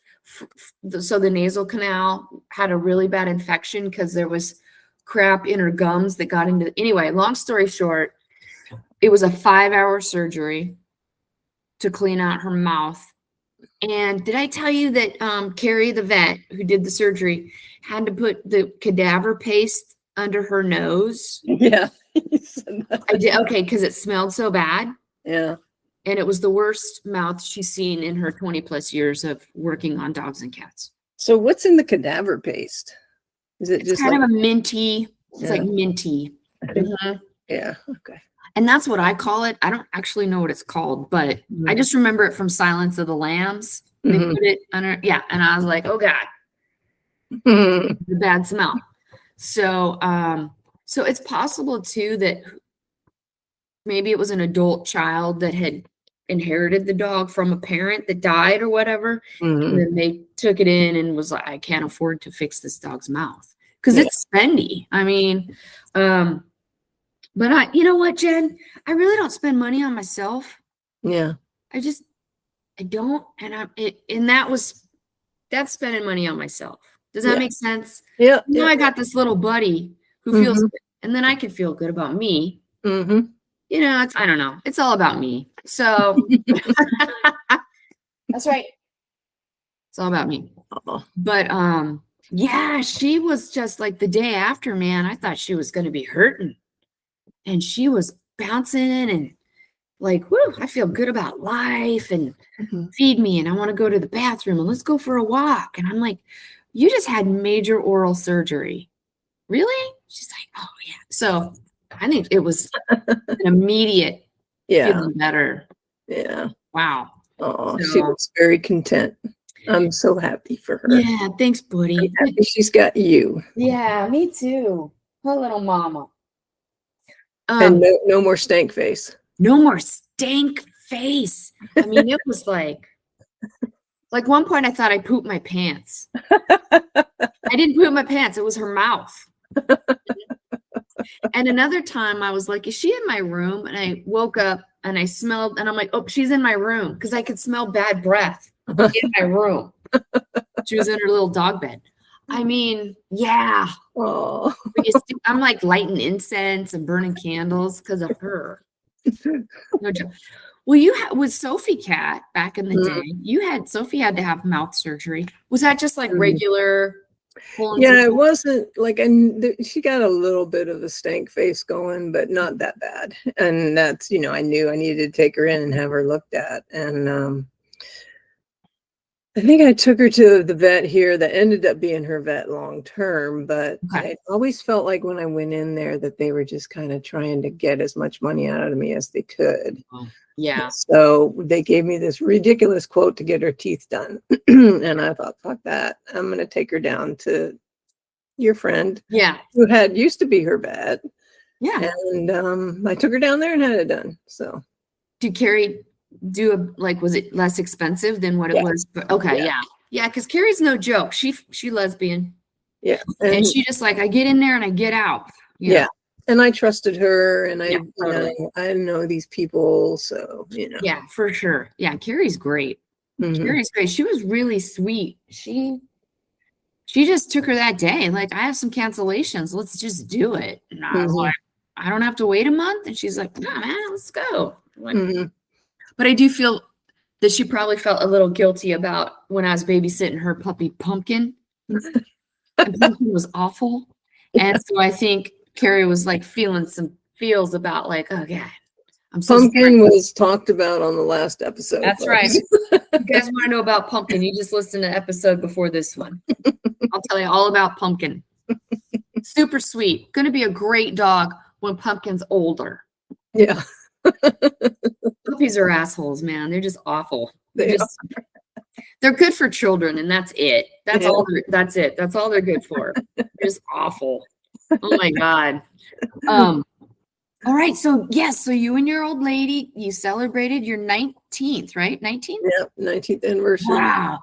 So the nasal canal had a really bad infection because there was crap in her gums that got into. Anyway, long story short, it was a 5-hour surgery to clean out her mouth. And did I tell you that Carrie, the vet who did the surgery, had to put the cadaver paste under her nose?
Yeah.
I did. Okay, because it smelled so bad.
Yeah.
And it was the worst mouth she's seen in her 20 plus years of working on dogs and cats.
So what's in the cadaver paste? Is it just
kind
like
of a minty? It's like minty. Mhm.
Yeah. Okay.
And that's what I call it. I don't actually know what it's called, but I just remember it from Silence of the Lambs. They put it under, yeah. And I was like, oh God, the bad smell. So, so it's possible too that maybe it was an adult child that had inherited the dog from a parent that died or whatever. And then they took it in and was like, I can't afford to fix this dog's mouth because it's spendy. I mean, but you know what, Jen? I really don't spend money on myself.
Yeah.
I don't. And that's spending money on myself. Does that make sense?
Yeah.
You know, I got this little buddy who feels good, and then I can feel good about me. You know, I don't know. It's all about me. So that's right. It's all about me. But yeah, she was just like the day after, man, I thought she was going to be hurting. And she was bouncing and like, whoo, I feel good about life and feed me. And I want to go to the bathroom and let's go for a walk. And I'm like, you just had major oral surgery. Really? She's like, oh yeah. So I think it was an immediate feeling better.
Yeah.
Wow.
Oh, she was very content. I'm so happy for her.
Yeah, thanks, buddy.
I'm happy she's got you.
Yeah, me too. Her little mama.
And no more stank face.
No more stank face. I mean, it was like one point I thought I pooped my pants. I didn't poop my pants. It was her mouth. And another time I was like, is she in my room? And I woke up and I smelled, and I'm like, oh, she's in my room because I could smell bad breath in my room. She was in her little dog bed. I mean, yeah.
Oh.
I'm like lighting incense and burning candles because of her. No joke. Well, with Sophie Cat back in the day, Sophie had to have mouth surgery. Was that just like regular?
Yeah, it wasn't like, she got a little bit of a stank face going, but not that bad. And that's, I knew I needed to take her in and have her looked at. And I think I took her to the vet here that ended up being her vet long term, but
Okay.
I always felt like when I went in there that they were just kind of trying to get as much money out of me as they could.
Oh, yeah.
So they gave me this ridiculous quote to get her teeth done. And I thought, fuck that. I'm going to take her down to your friend
Yeah.
who had used to be her vet.
Yeah.
And I took her down there and had it done. So
Did Carrie do was it less expensive than what it
Yeah.
was? Okay,
Yeah.
yeah, because Carrie's no joke. She lesbian,
yeah.
and she just like, I get in there and I get out. you
Yeah.
know?
And I trusted her, and
Yeah, totally.
I know these people, so
Yeah, for sure. Yeah, Carrie's great.
Mhm.
Carrie's great. She was really sweet. She just took her that day. Like, I have some cancellations. Let's just do it. And I was
Mhm.
like, I don't have to wait a month. And she's like, no, man, let's go. I'm like,
Mhm.
but I do feel that she probably felt a little guilty about when I was babysitting her puppy Pumpkin. And Pumpkin was awful. And so I think Carrie was like feeling some feels about like, oh God, I'm so sorry.
Pumpkin was talked about on the last episode.
That's
folks.
right. You guys want to know about Pumpkin? You just listen to episode before this one. I'll tell you all about Pumpkin. Super sweet. Going to be a great dog when Pumpkin's older.
Yeah.
Puppies are assholes, man. They're just awful.
They
They're good for children, and that's it. That's
Yeah.
all. That's it. That's all they're good for. They're just awful. Oh my God. All right. So yes. So you and your old lady, you celebrated your 19th, right? 19th.
Yeah, 19th anniversary.
Wow.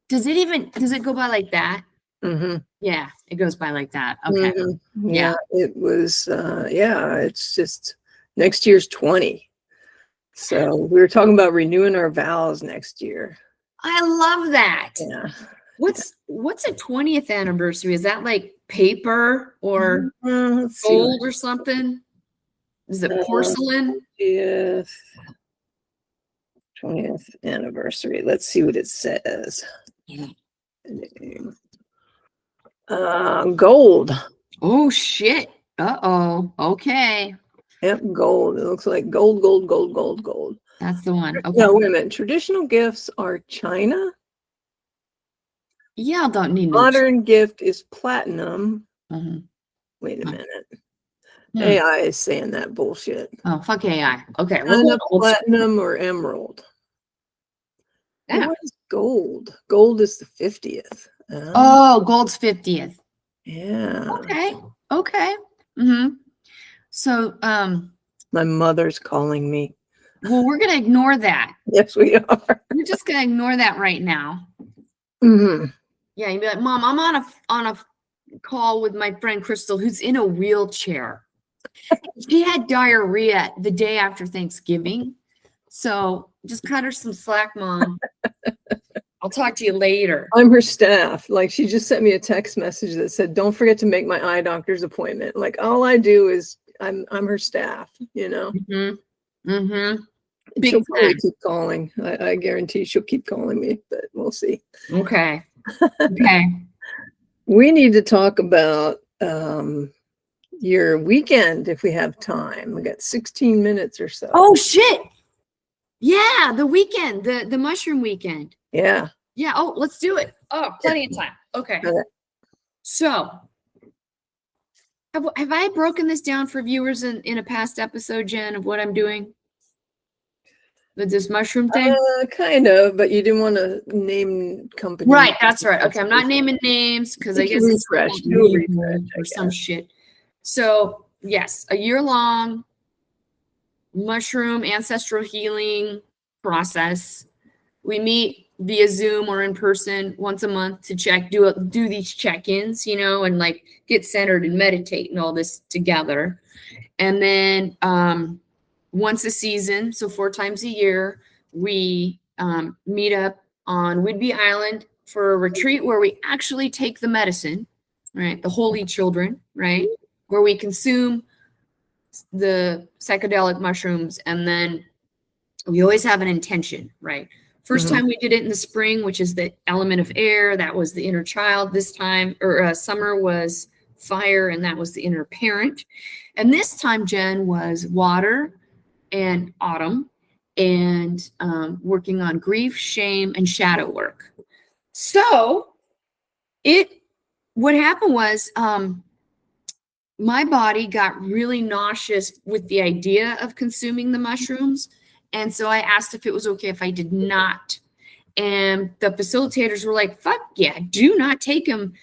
Does it go by like that?
Mm-hmm.
Yeah, it goes by like that. Okay.
Mm-hmm.
Yeah.
It was. It's just next year's 20. So we were talking about renewing our vows next year.
I love that.
Yeah.
What's a 20th anniversary? Is that like paper or
Let's see.
gold or something? Is it porcelain?
20th anniversary. Let's see what it says.
Yeah.
Gold.
Oh shit. Uh-oh. Okay.
Yep, gold. It looks like gold, gold, gold, gold, gold.
That's the one. Okay.
No, wait a minute. Traditional gifts are china.
Yeah, I don't need no.
Modern gift is platinum.
Mhm.
Wait a
Oh.
minute.
Hmm.
AI is saying that bullshit.
Oh, fuck AI. Okay.
China, platinum, or emerald.
Yeah.
What is gold? Gold is the 50th.
Oh, gold's 50th.
Yeah.
Okay. Okay. Mm-hmm. So,
My mother's calling me.
well, we're gonna ignore that.
Yes, we are.
We're just gonna ignore that right now.
Mm-hmm.
Yeah, you'd be like, Mom, I'm on a call with my friend Crystal, who's in a wheelchair. She had diarrhea the day after Thanksgiving. So just cut her some slack, Mom. I'll talk to you later.
I'm her staff. Like, she just sent me a text message that said, "Don't forget to make my eye doctor's appointment." Like, all I do is I'm her staff,
Mm-hmm. Mm-hmm. Big
She'll probably
time.
keep calling. I guarantee she'll keep calling me, but we'll see.
Okay. Okay.
We need to talk about your weekend if we have time. We got 16 minutes or so.
Oh shit. Yeah, the weekend, the mushroom weekend.
Yeah.
Yeah. Oh, let's do it. Oh, plenty of time. Okay.
Okay.
So have I broken this down for viewers in a past episode, Jen, of what I'm doing with this mushroom thing?
Kind of, but you didn't want to name companies.
Right, that's right. Okay, I'm not naming names because I
You
guess
can
it's
refresh,
like
do a
legal
refresh, I
or some
guess.
shit. So yes, a year-long mushroom ancestral healing process. We meet via Zoom or in person once a month to do these check-ins, and like get centered and meditate and all this together. And then once a season, so 4 times a year, we meet up on Whidbey Island for a retreat where we actually take the medicine, right? The holy children, right? Where we consume the psychedelic mushrooms, and then we always have an intention, right? First time we did it in the spring, which is the element of air, that was the inner child. This time, or summer was fire, and that was the inner parent. And this time, Jen, was water and autumn, and working on grief, shame, and shadow work. So what happened was, my body got really nauseous with the idea of consuming the mushrooms. And so I asked if it was okay if I did not. And the facilitators were like, fuck yeah, do not take them.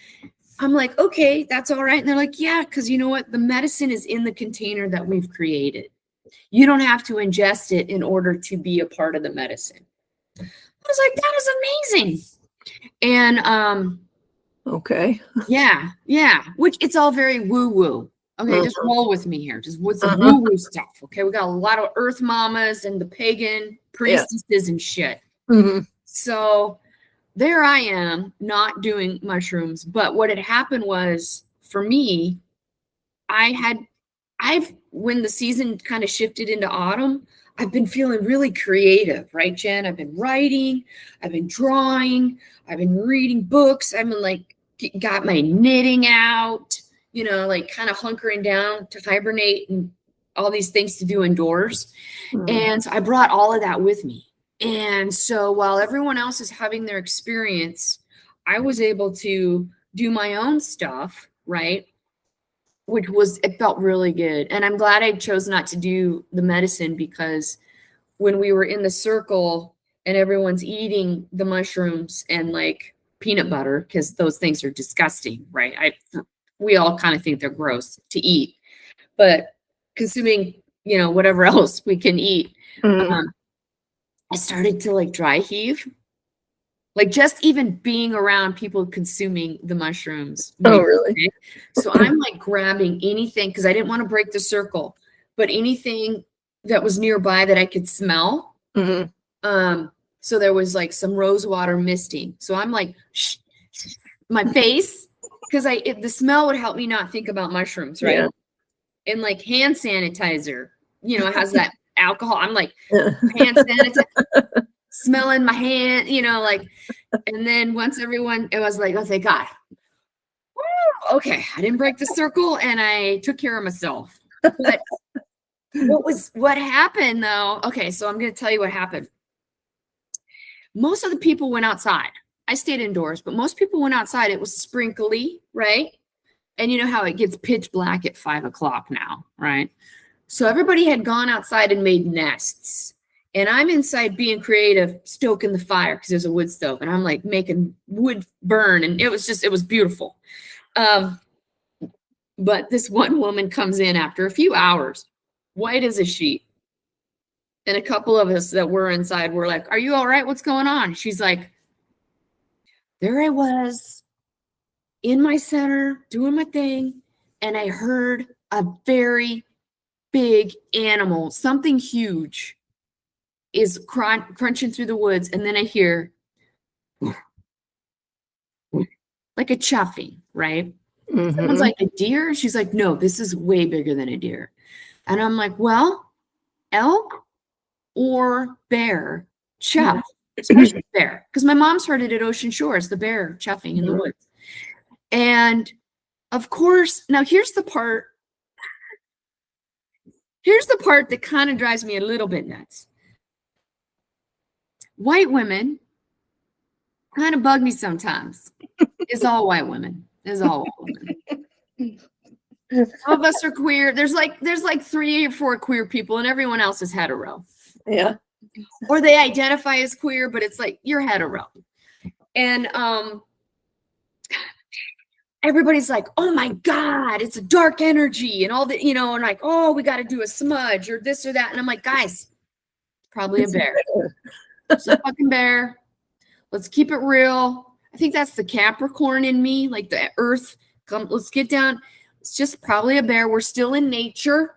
I'm like, okay, that's all right. And they're like, yeah, because you know what? The medicine is in the container that we've created. You don't have to ingest it in order to be a part of the medicine. I was like, that is amazing. And
Okay.
yeah, which it's all very woo-woo. Okay, just roll with me here. Just with some woo-woo stuff. Okay, we got a lot of earth mamas and the pagan priestesses and shit. So there I am not doing mushrooms. But what had happened was, for me, when the season kind of shifted into autumn, I've been feeling really creative, right, Jen? I've been writing, I've been drawing, I've been reading books. I've been like, got my knitting out, you know, like kind of hunkering down to hibernate and all these things to do indoors. And so I brought all of that with me. And so while everyone else is having their experience, I was able to do my own stuff, right? It felt really good. And I'm glad I chose not to do the medicine, because when we were in the circle and everyone's eating the mushrooms and like peanut butter, because those things are disgusting, right? We all kind of think they're gross to eat, but consuming, you know, whatever else we can eat, I started to like dry heave. Like just even being around people consuming the mushrooms.
Oh, really?
So I'm like grabbing anything, because I didn't want to break the circle, but anything that was nearby that I could smell. So there was like some rose water misting. So I'm like, my face, because the smell would help me not think about mushrooms, right? Yeah. And like hand sanitizer, you know, it has that alcohol. I'm like, hand sanitizer. Smelling my hand, you know, like, and then once it was like, oh, thank God. Woo, okay, I didn't break the circle and I took care of myself. But what happened though? Okay, so I'm going to tell you what happened. Most of the people went outside. I stayed indoors, but most people went outside. It was sprinkly, right? And you know how it gets pitch black at 5 o'clock now, right? So everybody had gone outside and made nests. And I'm inside being creative, stoking the fire, because there's a wood stove, and I'm like making wood burn, and it was beautiful. But this one woman comes in after a few hours, white as a sheet. And a couple of us that were inside were like, are you all right? What's going on? She's like, there I was in my center doing my thing, and I heard a very big animal, something huge, is crunching through the woods, and then I hear like a chuffing, right? Someone's like, a deer? She's like, no, this is way bigger than a deer. And I'm like, well, elk or bear chuff, especially bear, because my mom's heard it at Ocean Shores, the bear chuffing in the woods. And of course, now here's the part that kind of drives me a little bit nuts. White women kind of bug me sometimes. It's all white women. It's all white women. All of us are queer. There's like 3 or 4 queer people, and everyone else is hetero.
Yeah.
Or they identify as queer, but it's like, you're hetero. And everybody's like, oh my God, it's a dark energy and all that, you know, and like, oh, we got to do a smudge or this or that. And I'm like, guys, probably a bear. It's a fucking bear. Let's keep it real. I think that's the Capricorn in me, like the earth. Let's get down. It's just probably a bear. We're still in nature.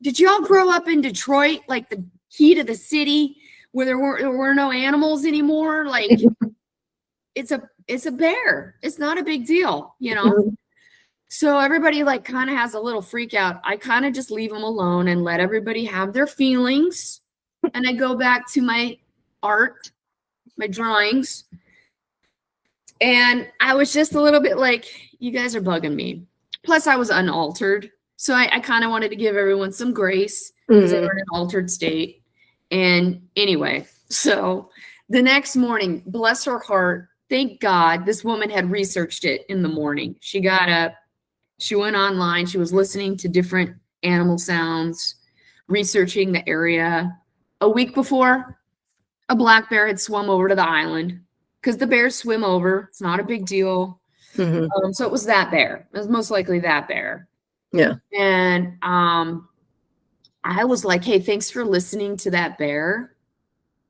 Did y'all grow up in Detroit, like the heat of the city, where there were no animals anymore? Like, it's a bear. It's not a big deal, you know? So everybody like kind of has a little freak out. I kind of just leave them alone and let everybody have their feelings. And I go back to my art, my drawings. And I was just a little bit like, you guys are bugging me. Plus I was unaltered. So I kind of wanted to give everyone some grace because they were in an altered state. And anyway, so the next morning, bless her heart, thank God this woman had researched it in the morning. She got up, she went online, she was listening to different animal sounds, researching the area. A week before, a black bear had swum over to the island because the bears swim over. It's not a big deal. So it was that bear. It was most likely that bear.
Yeah.
And I was like, hey, thanks for listening to that bear.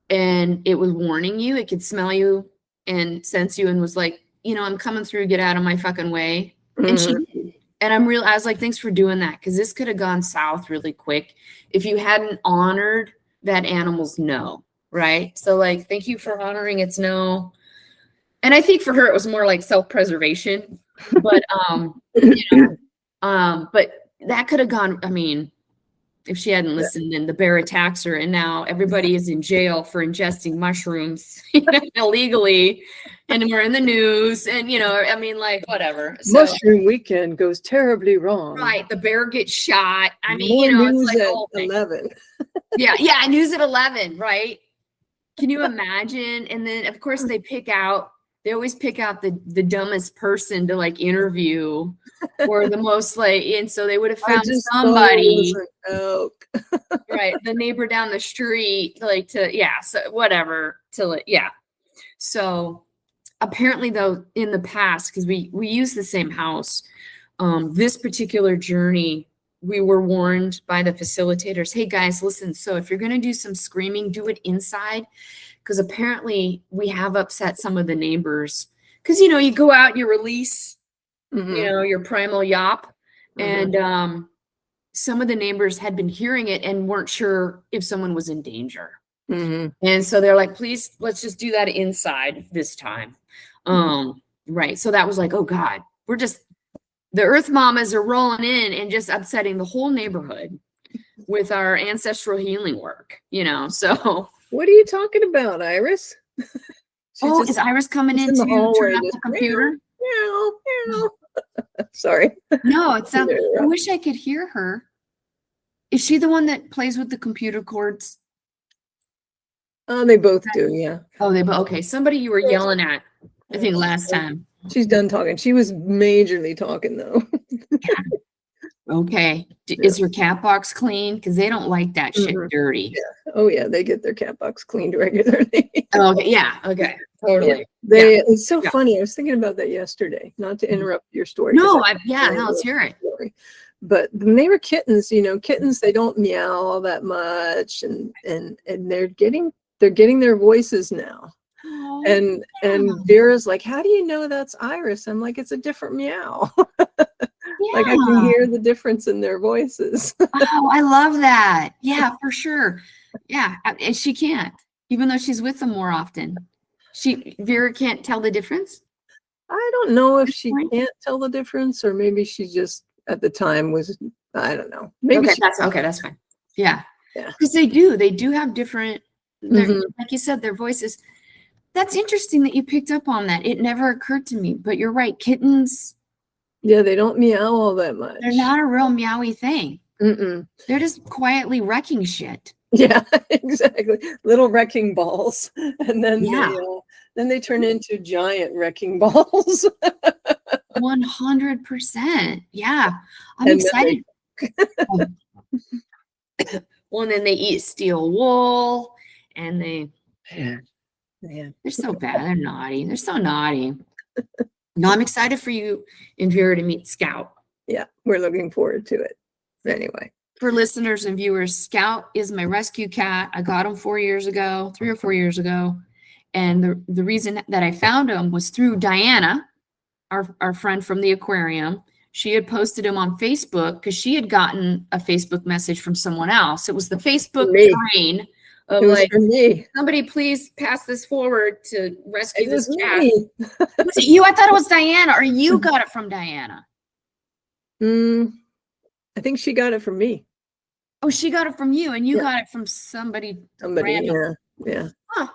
And it was warning you. It could smell you and sense you and was like, I'm coming through, get out of my fucking way. And she did. And I was like, thanks for doing that, because this could have gone south really quick if you hadn't honored that animal's no, right? So like, thank you for honoring its no. And I think for her, it was more like self-preservation, but, but that could have gone, I mean, if she hadn't listened, and the bear attacks her, and now everybody is in jail for ingesting mushrooms illegally, and we're in the news, and I mean, like, whatever. So,
Mushroom weekend goes terribly wrong.
right, the bear gets shot. I mean,
More
it's
news
like
at
the whole thing.
11.
Yeah, news at 11, right? Can you imagine? And then, of course, they always pick out the dumbest person to like interview, or the most like, and so they would have found somebody, right? The neighbor down the street, like so whatever, So apparently though, in the past, because we use the same house, this particular journey, we were warned by the facilitators, hey guys, listen, so if you're going to do some screaming, do it inside. Because apparently we have upset some of the neighbors. Because, you go out, you release, your primal yop. And some of the neighbors had been hearing it and weren't sure if someone was in danger. And so they're like, please, let's just do that inside this time. Right. So that was like, oh God, the Earth Mamas are rolling in and just upsetting the whole neighborhood with our ancestral healing work, so.
What are you talking about, Iris?
Is Iris coming in to turn off the computer?
Meow. Sorry.
No, it sounds. I wish I could hear her. Is she the one that plays with the computer cords?
Oh, they both do, yeah.
Oh, okay. Somebody you were yelling at, I think last time.
She's done talking. She was majorly talking though.
Okay. Is her cat box clean? Because they don't like that shit dirty.
Yeah. Oh yeah, they get their cat box cleaned regularly.
Oh, okay. Yeah. Okay. Totally.
Yeah. It's so funny. I was thinking about that yesterday. Not to interrupt your story.
No, let's hear it.
But when they were kittens, kittens, they don't meow all that much, and they're getting their voices now. Oh, and Vera's like, how do you know that's Iris? I'm like, it's a different meow. Like I can hear the difference in their voices.
Oh, I love that. Yeah, for sure. Yeah, and she can't, even though she's with them more often. Vera can't tell the difference?
I don't know if she can't tell the difference, or maybe she just at the time was, I don't know. Maybe
that's fine. Yeah. Because they do have different, like you said, their voices. That's interesting that you picked up on that. It never occurred to me, but you're right. Kittens.
Yeah, they don't meow all that much.
They're not a real meowy thing. They're just quietly wrecking shit.
Yeah, exactly. Little wrecking balls, and then they turn into giant wrecking balls.
100%. Yeah, I'm excited. Well, and then they eat steel wool, and they're so bad. They're naughty. They're so naughty. No, I'm excited for you and Vera to meet Scout.
Yeah, we're looking forward to it. Anyway.
For listeners and viewers, Scout is my rescue cat. I got him 3 or 4 years ago. And the reason that I found him was through Diana, our friend from the aquarium. She had posted him on Facebook because she had gotten a Facebook message from someone else. It was the Facebook train of like, somebody please pass this forward to rescue this cat. Was it you? I thought it was Diana, or you got it from Diana.
I think she got it from me.
Oh, she got it from you, and you got it from somebody random.
Yeah.
Huh.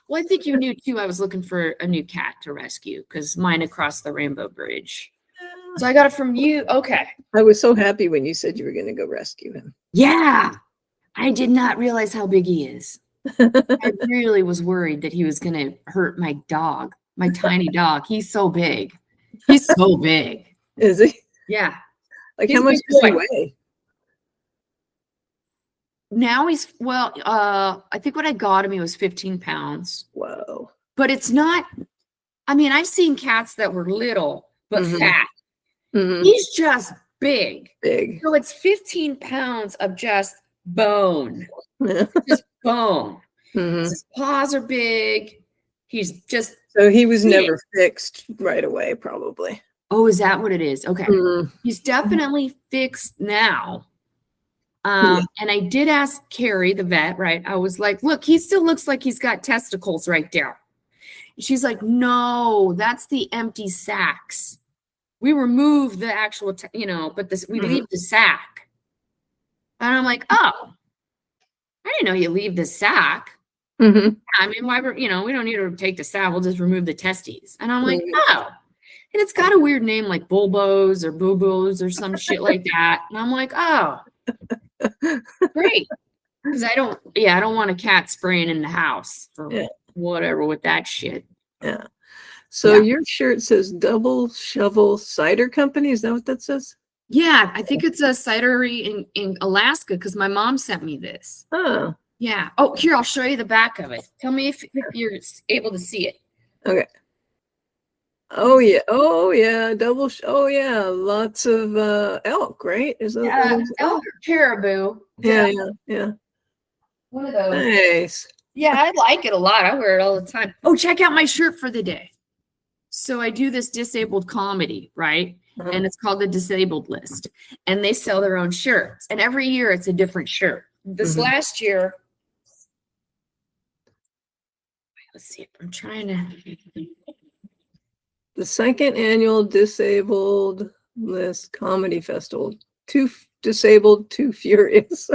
Well, I think you knew too. I was looking for a new cat to rescue because mine had crossed the Rainbow Bridge. So I got it from you. Okay.
I was so happy when you said you were going to go rescue him.
Yeah. I did not realize how big he is. I really was worried that he was going to hurt my dog. my tiny dog. He's so big. He's so big.
Is he?
Yeah.
Like,
He's
how
a
much
big
does he
boy.
weigh?
Now he's, well, I think when I got him, he was 15 pounds.
Whoa.
But it's not, I mean, I've seen cats that were little, but
Mhm.
fat.
Mhm.
He's just big.
Big.
So it's 15 pounds of just bone.
Yeah.
Just bone.
Mhm.
His paws are big. He's just,
So he was
big.
never fixed right away, probably.
Oh, is that what it is? Okay.
Mhm.
He's definitely fixed now.
Yeah.
And I did ask Carrie, the vet, right? I was like, look, he still looks like he's got testicles right there. She's like, no, that's the empty sacs. We remove the actual, but this, we leave the sac. And I'm like, oh, I didn't know you leave the sac.
Mhm.
I mean, why, we don't need to take the sac. We'll just remove the testes. And I'm like,
Mhm.
oh, and it's got a weird name like bulbos or boobos or some shit like that. And I'm like, oh, great. Because I don't want a cat spraying in the house or
Yeah.
whatever with that shit.
Yeah. So
Yeah.
your shirt says Double Shovel Cider Company. Is that what that says?
Yeah, I think it's a cidery in Alaska because my mom sent me this.
Oh,
Yeah. Oh, here, I'll show you the back of it. Tell me if you're able to see it.
okay. Oh yeah. Oh yeah. Oh yeah. Lots of elk, right? Is that what it is?
Elk or caribou.
Yeah, yeah, yeah.
One of those.
Nice.
Yeah, I like it a lot. I wear it all the time. Oh, check out my shirt for the day. So I do this disabled comedy, right?
Uh-huh.
And it's called the Disabled List. And they sell their own shirts. And every year it's a different shirt. This last year, let's see, I'm trying to.
The second annual Disabled List Comedy Festival. Too disabled, too furious.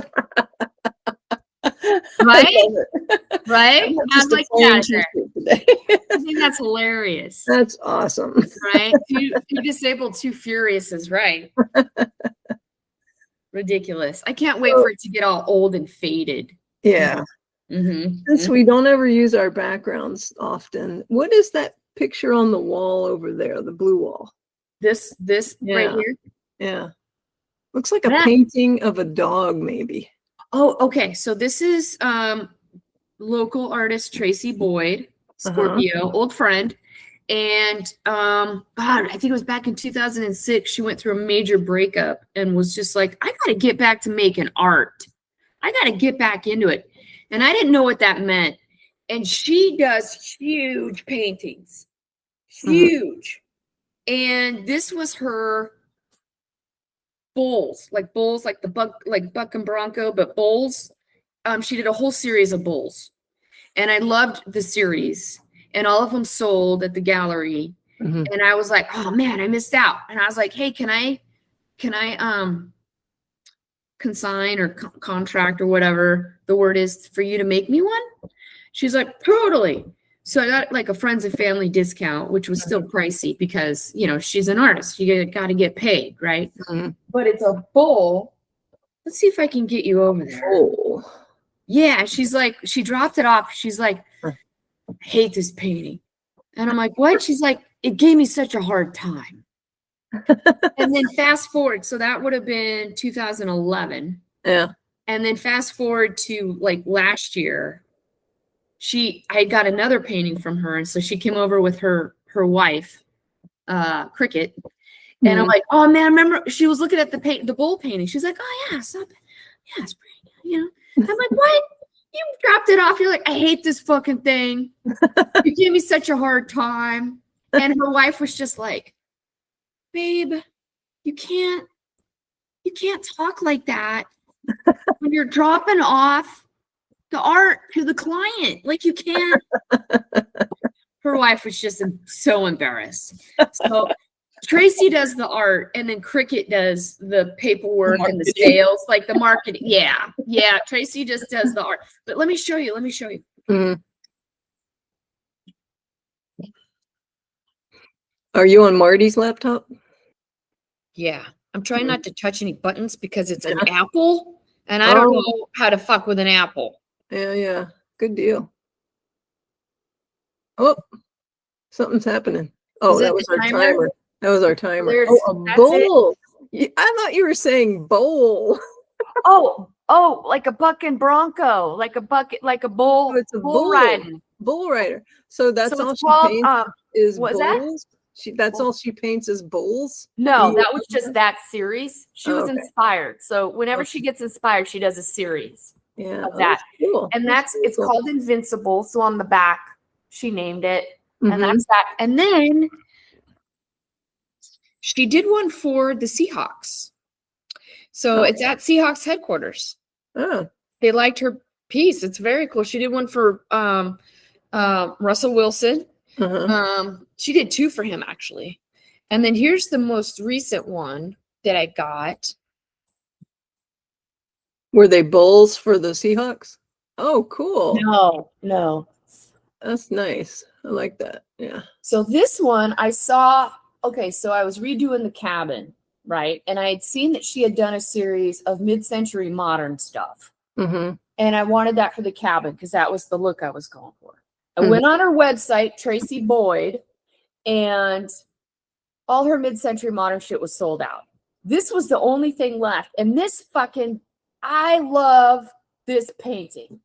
Right? Right?
Just
I'd like
a plain
that.
t-shirt today.
I think that's hilarious.
That's awesome.
Right? Too disabled, too furious is right. Ridiculous. I can't wait for it to get all old and faded.
Yeah. Since we don't ever use our backgrounds often, what is that picture on the wall over there, the blue wall?
This right here?
Yeah. Looks like a painting of a dog, maybe.
Oh, okay. So this is local artist Tracy Boyd, Scorpio, old friend. And God, I think it was back in 2006. She went through a major breakup and was just like, I got to get back to making art. I got to get back into it. And I didn't know what that meant. And she does huge paintings, huge. And this was her bulls, like the Buck and Bronco, but bulls. She did a whole series of bulls. And I loved the series. And all of them sold at the gallery. And I was like, oh man, I missed out. And I was like, hey, can I consign or contract or whatever the word is for you to make me one? She's like, totally. So I got like a friends and family discount, which was still pricey because, she's an artist. You got to get paid, right? But it's a bull. Let's see if I can get you over there.
Oh.
Yeah, she's like, she dropped it off. She's like, I hate this painting. And I'm like, what? She's like, it gave me such a hard time. And then fast forward. So that would have been 2011.
Yeah.
And then fast forward to like last year, I got another painting from her. And so she came over with her wife, Cricket. And I'm like, oh man, I remember she was looking at the bull painting. She's like, oh yeah, it's not bad. Yeah, it's pretty, I'm like, what? You dropped it off. You're like, I hate this fucking thing. You gave me such a hard time. And her wife was just like, babe, you can't talk like that when you're dropping off the art to the client. Like you can't. Her wife was just so embarrassed. So Tracy does the art and then Cricket does the paperwork and the sales, like the marketing. Yeah. Yeah. Tracy just does the art. But let me show you.
Are you on Marty's laptop?
Yeah. I'm trying not to touch any buttons because it's an Apple and I don't know how to fuck with an Apple.
Yeah. Good deal. Oh, Something's happening. Oh,
Is it
that was
the
our
timer?
timer. That was our timer.
There's-
Oh, a
that's
bowl. I thought you were saying bowl.
Oh, like a bucking bronco, like a bucket, like a bull,
Oh, it's a
bull
bull.
riding.
Bull rider. So that's
So
all
it's
she
called,
paints is
what is that?
bowls. That's all she paints is bowls.
No,
You-
that was just that series. She was
Okay.
inspired. So whenever
Okay.
she gets inspired, she does a series
Yeah,
of that.
cool.
And
That's
it's
cool.
called Invincible. So on the back, she named it. And
Mhm.
that's that. And then she did one for the Seahawks. So
Oh.
it's at Seahawks headquarters.
Oh,
They liked her piece. It's very cool. She did one for Russell Wilson.
uh-huh.
She did two for him actually. And then here's the most recent one that I got.
Were they bowls for the Seahawks? Oh, cool.
No.
That's nice. I like that. Yeah.
So this one I saw, okay, so I was redoing the cabin, right? And I had seen that she had done a series of mid-century modern stuff.
Mm-hmm.
And I wanted that for the cabin because that was the look I was going for. I went on her website, Tracy Boyd, and all her mid-century modern shit was sold out. This was the only thing left. And this fucking, I love this painting.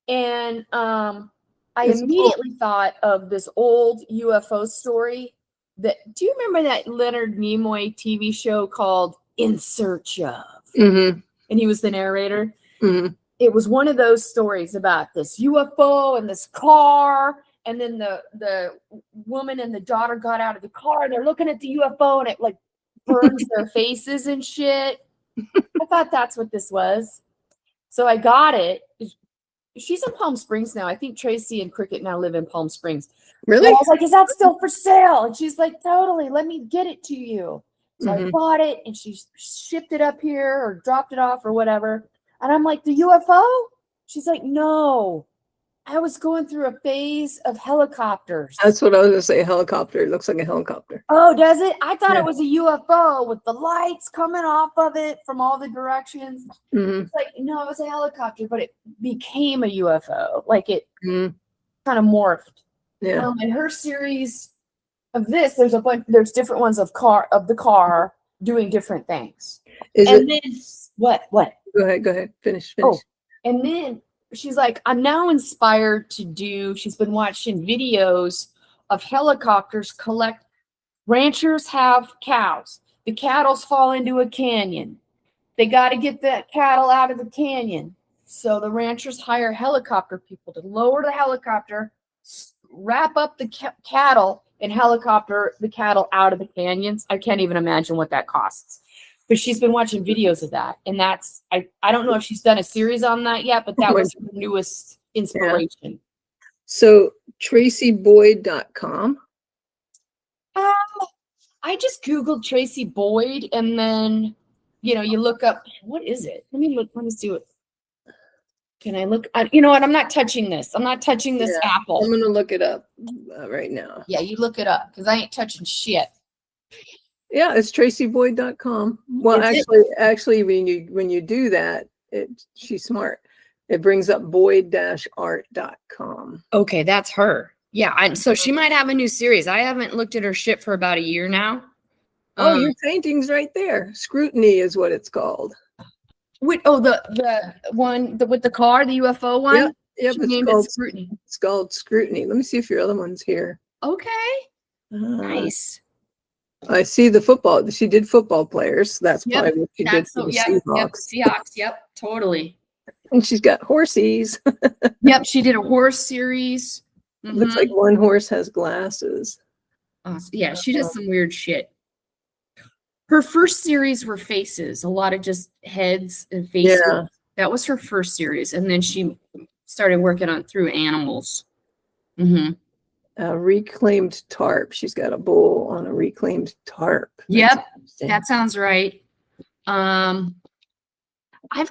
And I
It's
immediately thought of this old UFO story. Do you remember that Leonard Nimoy TV show called In Search of?
Mm-hmm.
And he was the narrator.
Mm-hmm.
It was one of those stories about this UFO and this car, and then the woman and the daughter got out of the car and they're looking at the UFO and it like burns their faces and shit. I thought that's what this was. So I got it. She's in Palm Springs now. I think Tracy and Cricket now live in Palm Springs.
Really?
And I was like, is that still for sale? And she's like, totally, let me get it to you. So I bought it and she shipped it up here or dropped it off or whatever. And I'm like, the UFO? She's like, no, I was going through a phase of helicopters.
That's what I was going to say. Helicopter. It looks like a helicopter.
Oh, does it? I thought
Yeah.
it was a UFO with the lights coming off of it from all the directions.
Mm-hmm.
It's like, no, it was a helicopter, but it became a UFO. Like it
Mm-hmm.
kind of morphed.
Yeah.
In her series of this, there's a bunch. There's different ones of the car doing different things.
Is
And
it?
then what?
Go ahead. Finish.
Oh, and then she's like, I'm now inspired to do. She's been watching videos of helicopters collect. Ranchers have cows. The cattle's fall into a canyon. They got to get that cattle out of the canyon. So the ranchers hire helicopter people to lower the helicopter, wrap up the cattle, and helicopter the cattle out of the canyons. I can't even imagine what that costs. But she's been watching videos of that. And that's, I don't know if she's done a series on that yet, but that was her newest inspiration.
So tracyboyd.com.
I just Googled Tracy Boyd and then, you look up, what is it? Let me see what. Can I look? You know what? I'm not touching this. I'm not touching this apple.
I'm going to look it up right now.
Yeah, you look it up because I ain't touching shit.
Yeah, it's tracyboyd.com. Well,
Is
actually, when you do that, she's smart. It brings up boyd-art.com.
Okay, that's her. Yeah, and so she might have a new series. I haven't looked at her shit for about a year now.
Oh, your painting's right there. Scrutiny is what it's called.
The one with the car, the UFO one.
Yep.
She named it Scrutiny.
It's called Scrutiny. Let me see if your other one's here.
Okay, nice.
I see the football. She did football players. That's probably what she did for the Seahawks.
Seahawks. Yep, totally.
And she's got horsies.
Yep, she did a horse series.
Looks like one horse has glasses.
Yeah, she does some weird shit. Her first series were faces, a lot of just heads and faces.
Yeah.
That was her first series. And then she started working on through animals. Mm-hmm.
A reclaimed tarp. She's got a bull on a reclaimed tarp.
Yep, that sounds right. I've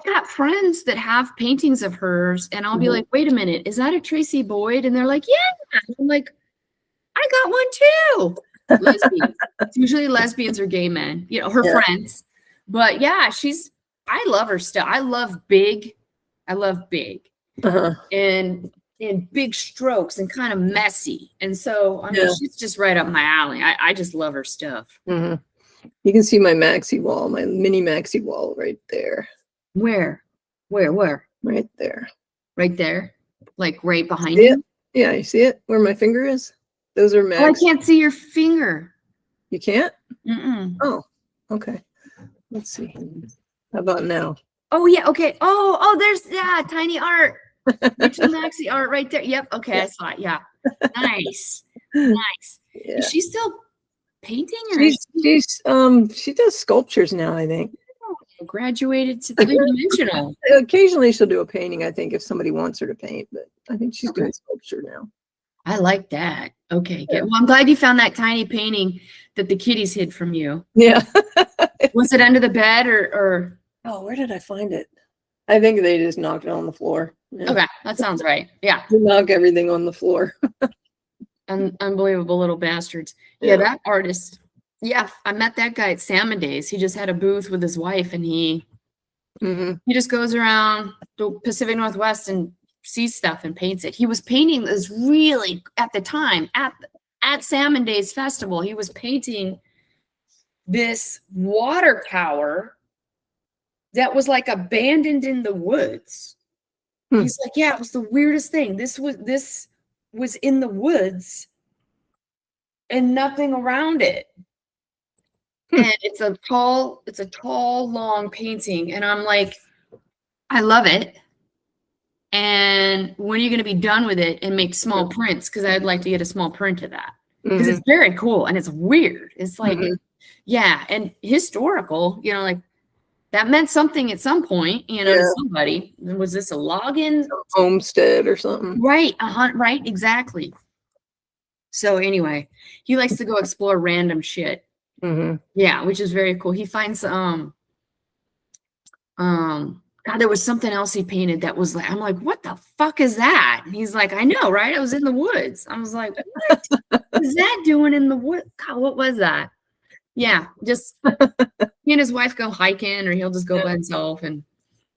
got friends that have paintings of hers, and I'll be like, wait a minute, is that a Tracy Boyd? And they're like, yeah. I'm like, I got one too. Lesbians. It's usually lesbians or gay men, her friends. But yeah, I love her stuff. I love big.
Uh-huh.
And and big strokes and kind of messy. And so, I mean,
Yeah.
she's just right up my alley. I just love her stuff.
You can see my maxi wall, my mini maxi wall right there.
Where?
Right there.
Right there? Like right behind
See it?
you?
Yeah, you see it? Where my finger is? Those are
Oh, I
max.
can't see your finger.
You can't?
Mm-mm.
Oh, okay. Let's see. How about now?
Oh, yeah. Okay. Oh, there's, yeah, tiny art. Rachel Maxey art right there. Yep. Okay.
Yeah.
I saw it. Yeah. Nice. Nice.
Yeah.
Is she still painting or
She does sculptures now, I think.
graduated to three-dimensional?
Occasionally she'll do a painting, I think, if somebody wants her to paint, but I think she's doing sculpture now.
I like that. Okay. Good. Well, I'm glad you found that tiny painting that the kitties hid from you.
Yeah.
Was it under the bed or?
Oh, where did I find it? I think they just knocked it on the floor. Yeah.
Okay. That sounds right. Yeah.
They knock everything on the floor.
Unbelievable little bastards. Yeah. That artist. Yeah. I met that guy at Salmon Days. He just had a booth with his wife and he just goes around the Pacific Northwest and sees stuff and paints it. He was painting this really at the time at Salmon Days Festival. He was painting this water tower that was like abandoned in the woods. He's like, yeah, it was the weirdest thing. This was in the woods and nothing around it. And it's a tall, long painting. And I'm like, I love it. And when are you going to be done with it and make small prints? Because I'd like to get a small print of that. Because it's very cool and it's weird. It's like, yeah, and historical, you know, like that meant something at some point, you know, to somebody. Was this a login?
Homestead or something.
Right. Right. Exactly. So anyway, he likes to go explore random shit. Yeah, which is very cool. He finds God, there was something else he painted that was like, I'm like, what the fuck is that? And he's like, I know, right? I was in the woods. I was like, what is that doing in the woods? God, what was that? Yeah, just he and his wife go hiking, or he'll just go by himself, and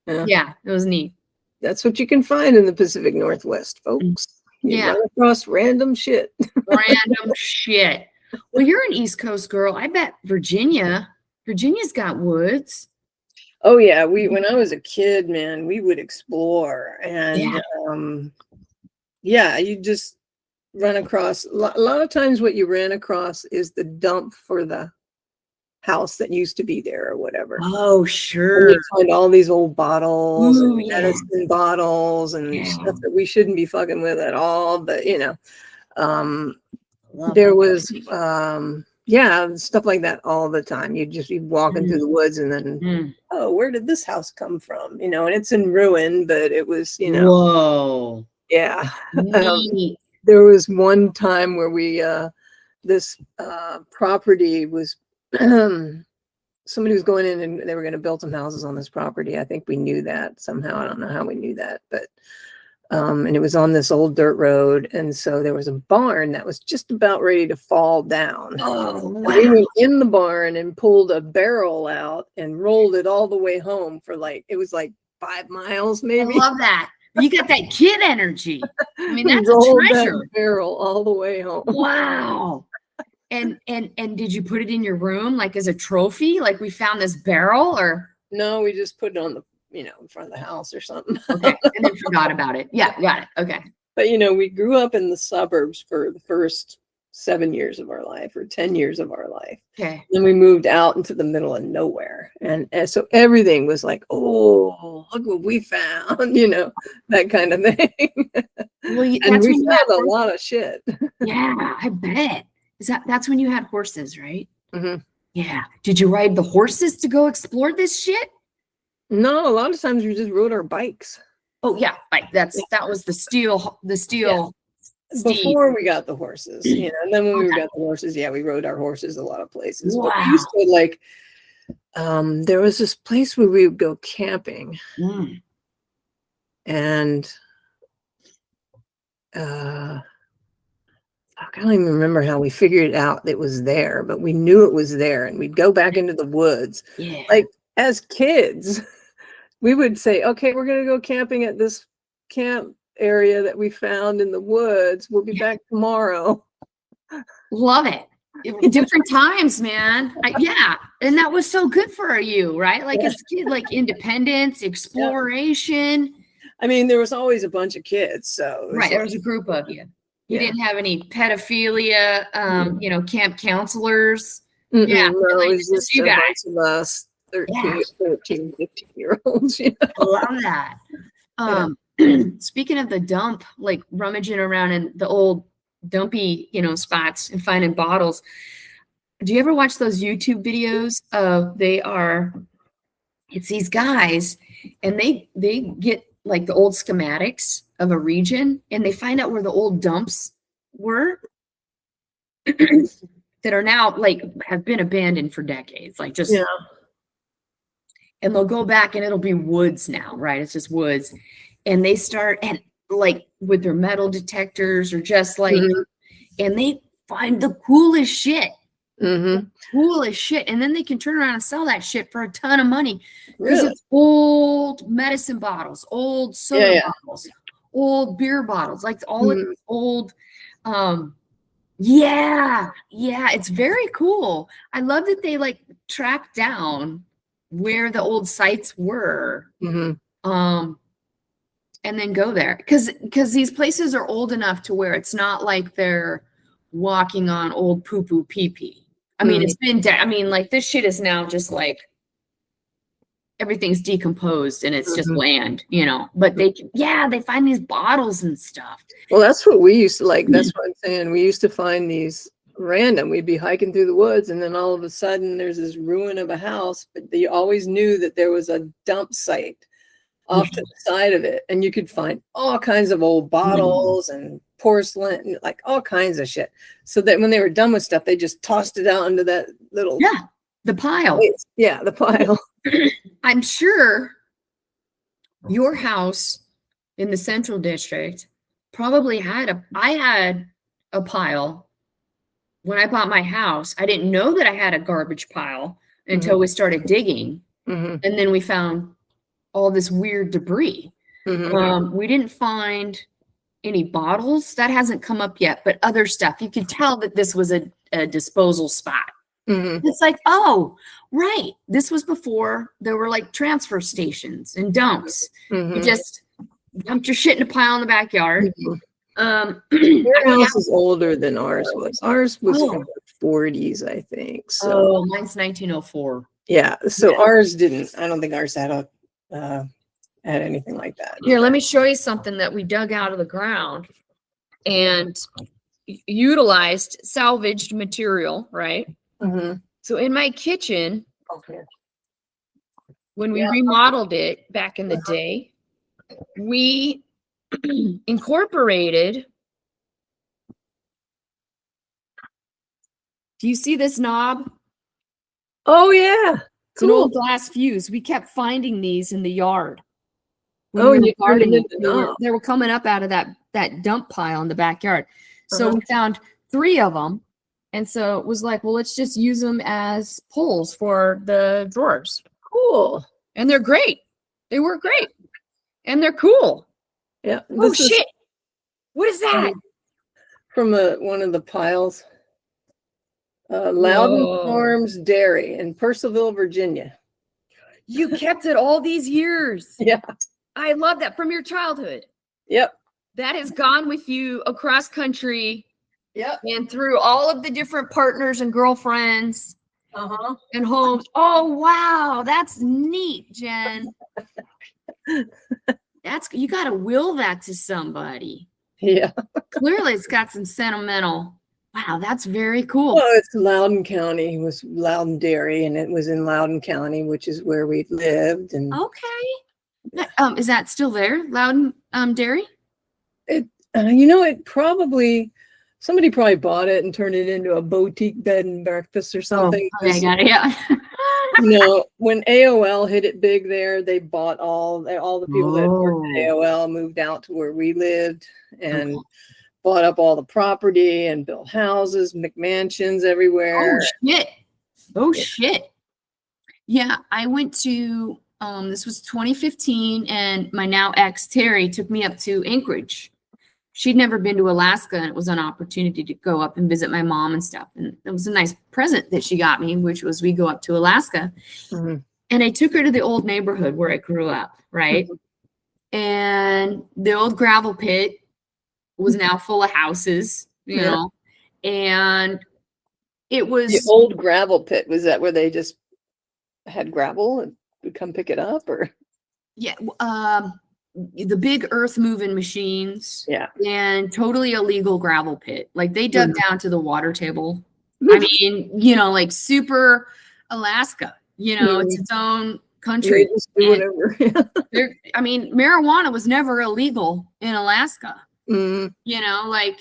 yeah, it was neat.
That's what you can find in the Pacific Northwest, folks. You run across random shit.
Random shit. Well, you're an East Coast girl. I bet Virginia's got woods.
Oh yeah, when I was a kid, man, we would explore, and you just run across a lot of times. What you ran across is the dump for the house that used to be there or whatever.
Oh, sure.
And you find all these old bottles and medicine bottles and stuff that we shouldn't be fucking with at all. But you know, there was stuff like that all the time. You'd just be walking through the woods and then oh, where did this house come from? You know, and it's in ruin, but it was, you know.
Whoa.
Yeah. There was one time where we this property was somebody was going in and they were going to build some houses on this property. I think we knew that somehow. I don't know how we knew that, but and it was on this old dirt road, and so there was a barn that was just about ready to fall down.
Oh, wow.
We went in the barn and pulled a barrel out and rolled it all the way home for it was like 5 miles maybe.
I love that. You got that kid energy. I mean, that's
rolled
a treasure.
that barrel all the way home.
Wow. And did you put it in your room like as a trophy? Like we found this barrel, or
no, we just put it on the in front of the house or something.
Okay. And then forgot about it. Yeah, got it. Okay.
But we grew up in the suburbs for the first 7 years of our life or 10 years of our life.
Okay.
Then we moved out into the middle of nowhere. And so everything was like, oh, look what we found, that kind of thing.
Well,
and we found a lot of shit.
Yeah, I bet. That's when you had horses, right?
Mm-hmm.
Yeah. Did you ride the horses to go explore this shit?
No, a lot of times we just rode our bikes.
Oh yeah, like that was the steel.
Yeah. Before we got the horses, and then when we got the horses, we rode our horses a lot of places.
Wow.
But we used to there was this place where we would go camping, and I don't even remember how we figured it out it was there, but we knew it was there, and we'd go back into the woods.
Yeah.
Like as kids, we would say, okay, we're going to go camping at this camp area that we found in the woods. We'll be back tomorrow.
Love it. Different times, man. Yeah. And that was so good for you, right? Like
Yeah.
as a kid, like independence, exploration.
I mean, there was always a bunch of kids, so it was
Right. There
like-
was a group of you. You
Yeah.
didn't have any pedophilia, you know, camp counselors.
Mm-mm,
Yeah,
no,
like,
it was just
you
a
guys.
bunch of us 13,
Yeah.
14, 15-year-olds. You know?
I love that. Speaking of the dump, like rummaging around in the old dumpy, you know, spots and finding bottles. Do you ever watch those YouTube videos of it's these guys and they get like the old schematics of a region and they find out where the old dumps were that are now like have been abandoned for decades, like just
Yeah.
and they'll go back and it'll be woods now, right? It's just woods. And they start and like with their metal detectors or just like, and they find the coolest shit.
Mm-hmm.
Coolest shit. And then they can turn around and sell that shit for a ton of money. Because
Really?
it's old medicine bottles, old soda
Yeah.
bottles, old beer bottles, like all of
Mhm.
these old yeah, it's very cool. I love that they like track down where the old sites were.
Mm-hmm.
And then go there because these places are old enough to where it's not like they're walking on old poo poo pee pee. I mean, it's been I mean, like this shit is now just like everything's decomposed and it's just land, you know. But they find these bottles and stuff.
Well, that's what we used to like. That's what I'm saying. We used to find these random. We'd be hiking through the woods, and then all of a sudden, there's this ruin of a house. But you always knew that there was a dump site off to the side of it, and you could find all kinds of old bottles and porcelain, like all kinds of shit. So that when they were done with stuff, they just tossed it out into that little
the pile.
Yeah, the pile.
I'm sure your house in the Central District probably I had a pile when I bought my house. I didn't know that I had a garbage pile until we started digging.
Mm-hmm.
And then we found all this weird debris.
Mm-hmm.
We didn't find any bottles. That hasn't come up yet, but other stuff. You could tell that this was a disposal spot.
Mm-hmm.
It's like, oh, right. This was before there were like transfer stations and dumps.
Mm-hmm.
You just dumped your shit in a pile in the backyard.
Your house is older than ours was. Ours was from the 40s, I think. So
mine's 1904.
yeah. So ours didn't. I don't think ours had anything like that.
Here, let me show you something that we dug out of the ground and utilized salvaged material, right?
Mm-hmm.
So in my kitchen,
Okay.
when we remodeled it back in the day, we incorporated. Do you see this knob?
Oh yeah.
It's an old glass fuse. We kept finding these in the yard.
Oh, and you turned it
gardening.
into knob.
They were coming up out of that dump pile in the backyard. So we found 3 of them. And so it was like, well, let's just use them as poles for the drawers.
Cool.
And they're great. They work great. And they're cool.
Yeah.
Oh, shit. What is that?
From one of the piles. Loudon Farms Dairy in Purcellville, Virginia.
You kept it all these years.
Yeah.
I love that from your childhood.
Yep.
That has gone with you across country.
Yep.
And through all of the different partners and girlfriends and homes. Oh, wow. That's neat, Jen. You got to will that to somebody.
Yeah.
Clearly it's got some sentimental. Wow, that's very cool.
Well, it's Loudon County. It was Loudon Dairy, and it was in Loudon County, which is where we lived. And
okay. Is that still there? Loudon Dairy?
It probably somebody probably bought it and turned it into a boutique bed and breakfast or something.
Oh, I got it. Yeah.
When AOL hit it big there, they bought all the people that worked at AOL moved out to where we lived and bought up all the property and built houses, McMansions everywhere.
Oh shit. Yeah, I went to this was 2015, and my now ex, Terry, took me up to Anchorage. She'd never been to Alaska, and it was an opportunity to go up and visit my mom and stuff. And it was a nice present that she got me, which was we go up to Alaska.
Mhm.
And I took her to the old neighborhood where I grew up, right? And the old gravel pit was now full of houses, you
Yeah.
know, and it was
The old gravel pit, was that where they just had gravel and would come pick it up, or?
the big earth moving machines
Yeah.
and totally illegal gravel pit. Like they dug down to the water table. I mean, you know, like super Alaska, you know, it's its own country.
They just do whatever.
I mean, marijuana was never illegal in Alaska.
Mhm.
You know, like,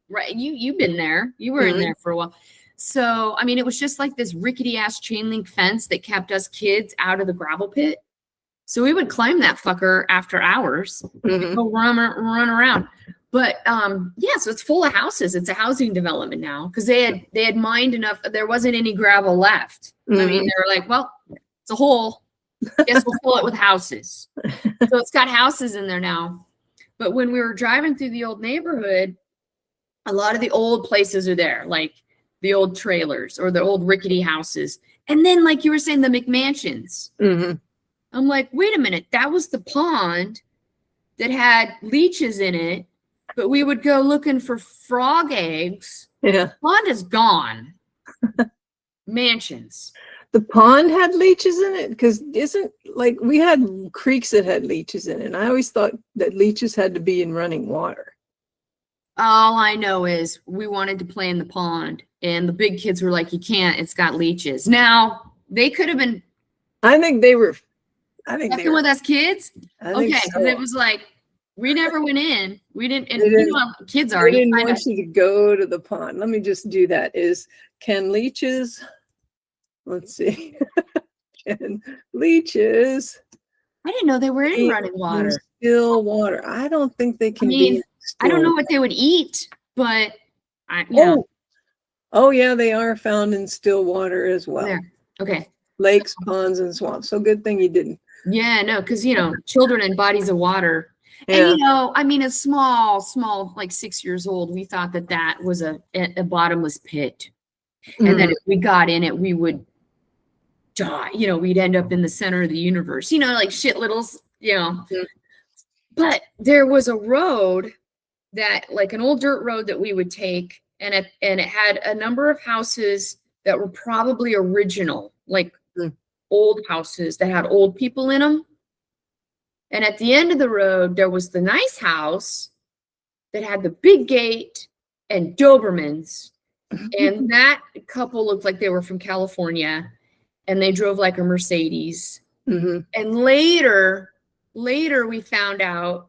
right, you've been there. You were in there for a while. So, I mean, it was just like this rickety ass chain link fence that kept us kids out of the gravel pit. So we would climb that fucker after hours,
Mhm.
go run around. But yeah, so it's full of houses. It's a housing development now because they had mined enough. There wasn't any gravel left. I mean, they were like, well, it's a hole. Guess we'll fill it with houses. So it's got houses in there now. But when we were driving through the old neighborhood, a lot of the old places are there, like the old trailers or the old rickety houses. And then, like you were saying, the McMansions.
Mhm.
I'm like, wait a minute, that was the pond that had leeches in it, but we would go looking for frog eggs.
Yeah.
Pond is gone. Mansions.
The pond had leeches in it, because isn't like we had creeks that had leeches in it. And I always thought that leeches had to be in running water.
All I know is we wanted to play in the pond, and the big kids were like, you can't, it's got leeches. Now, they could have been
I think they were. I think they
fucking
were.
with us kids.
I think
Okay,
so.
because it was like, we never went in. We didn't, and
They
you
didn't-
know how kids
I
are. You
didn't
kinda-
want you to go to the pond. Let me just do that. Can leeches? Let's see. Can leeches
I didn't know they were in
be
running
in
water.
still water? I don't think they can
mean,
be. in
I don't
still
know what they would eat, but I, you
Oh,
know,
oh yeah, they are found in still water as well.
there. Okay.
Lakes, ponds, and swamps. So good thing you didn't.
Yeah, no, because you know, children in bodies of water.
Yeah.
And you know, I mean, a small, like 6 years old, we thought that was a bottomless pit, and then if we got in it, we would die. You know, we'd end up in the center of the universe. You know, like shit littles. You know,
Mhm.
but there was a road that, like an old dirt road that we would take, and it had a number of houses that were probably original, like old houses that had old people in them. And at the end of the road, there was the nice house that had the big gate and Dobermans. And that couple looked like they were from California, and they drove like a Mercedes.
Mhm.
And later we found out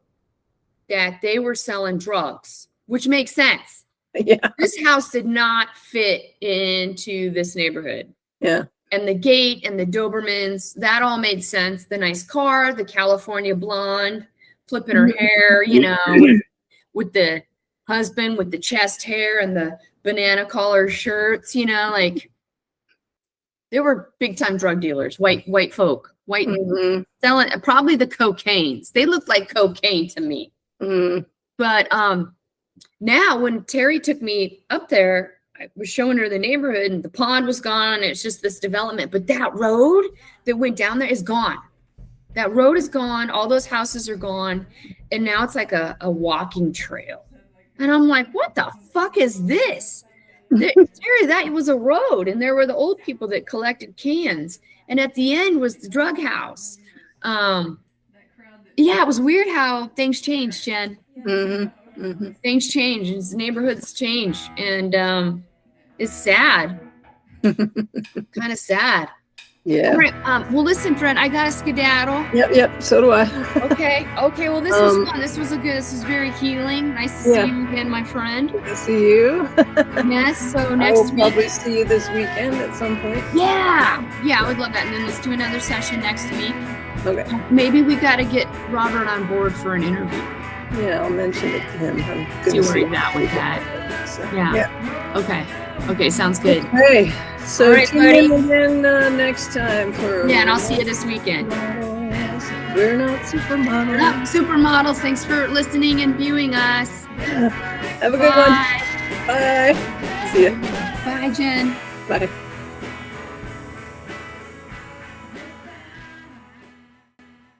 that they were selling drugs, which makes sense.
Yeah.
This house did not fit into this neighborhood.
Yeah.
And the gate and the Dobermans, that all made sense. The nice car, the California blonde, flipping her hair, you know, with the husband with the chest hair and the banana collar shirts, you know, like they were big time drug dealers, white folk,
Mhm.
selling probably the cocaines. They looked like cocaine to me.
Mhm.
But now when Terry took me up there, I was showing her the neighborhood, and the pond was gone. It's just this development. But that road that went down there is gone. That road is gone. All those houses are gone. And now it's like a walking trail. And I'm like, what the fuck is this? Terry, that was a road. And there were the old people that collected cans. And at the end was the drug house. Yeah, it was weird how things changed, Jen.
Mhm. Mhm.
Things change, and neighborhoods change, and it's sad. Kind of sad.
Yeah.
All right. Well, listen, friend, I got to skedaddle.
Yep. So do I.
Okay. Well, this was fun. This was this was very healing. Nice to see you again, my friend.
Good to see you.
Yes. So
I will
next week.
probably see you this weekend at some point.
Yeah, I would love that. And then let's do another session next week.
Okay.
Maybe we got to get Robert on board for an interview.
Yeah, I'll mention it to him. I'm
See
gonna
where he's at with that.
So,
Yeah. Okay, sounds good.
Hey, so
All right,
tune in again next time for.
Yeah, and I'll see you this weekend.
We're not supermodels.
We're not supermodels. Thanks for listening and viewing us.
Have a good one.
Bye.
Bye. See ya.
Bye, Jen.
Bye.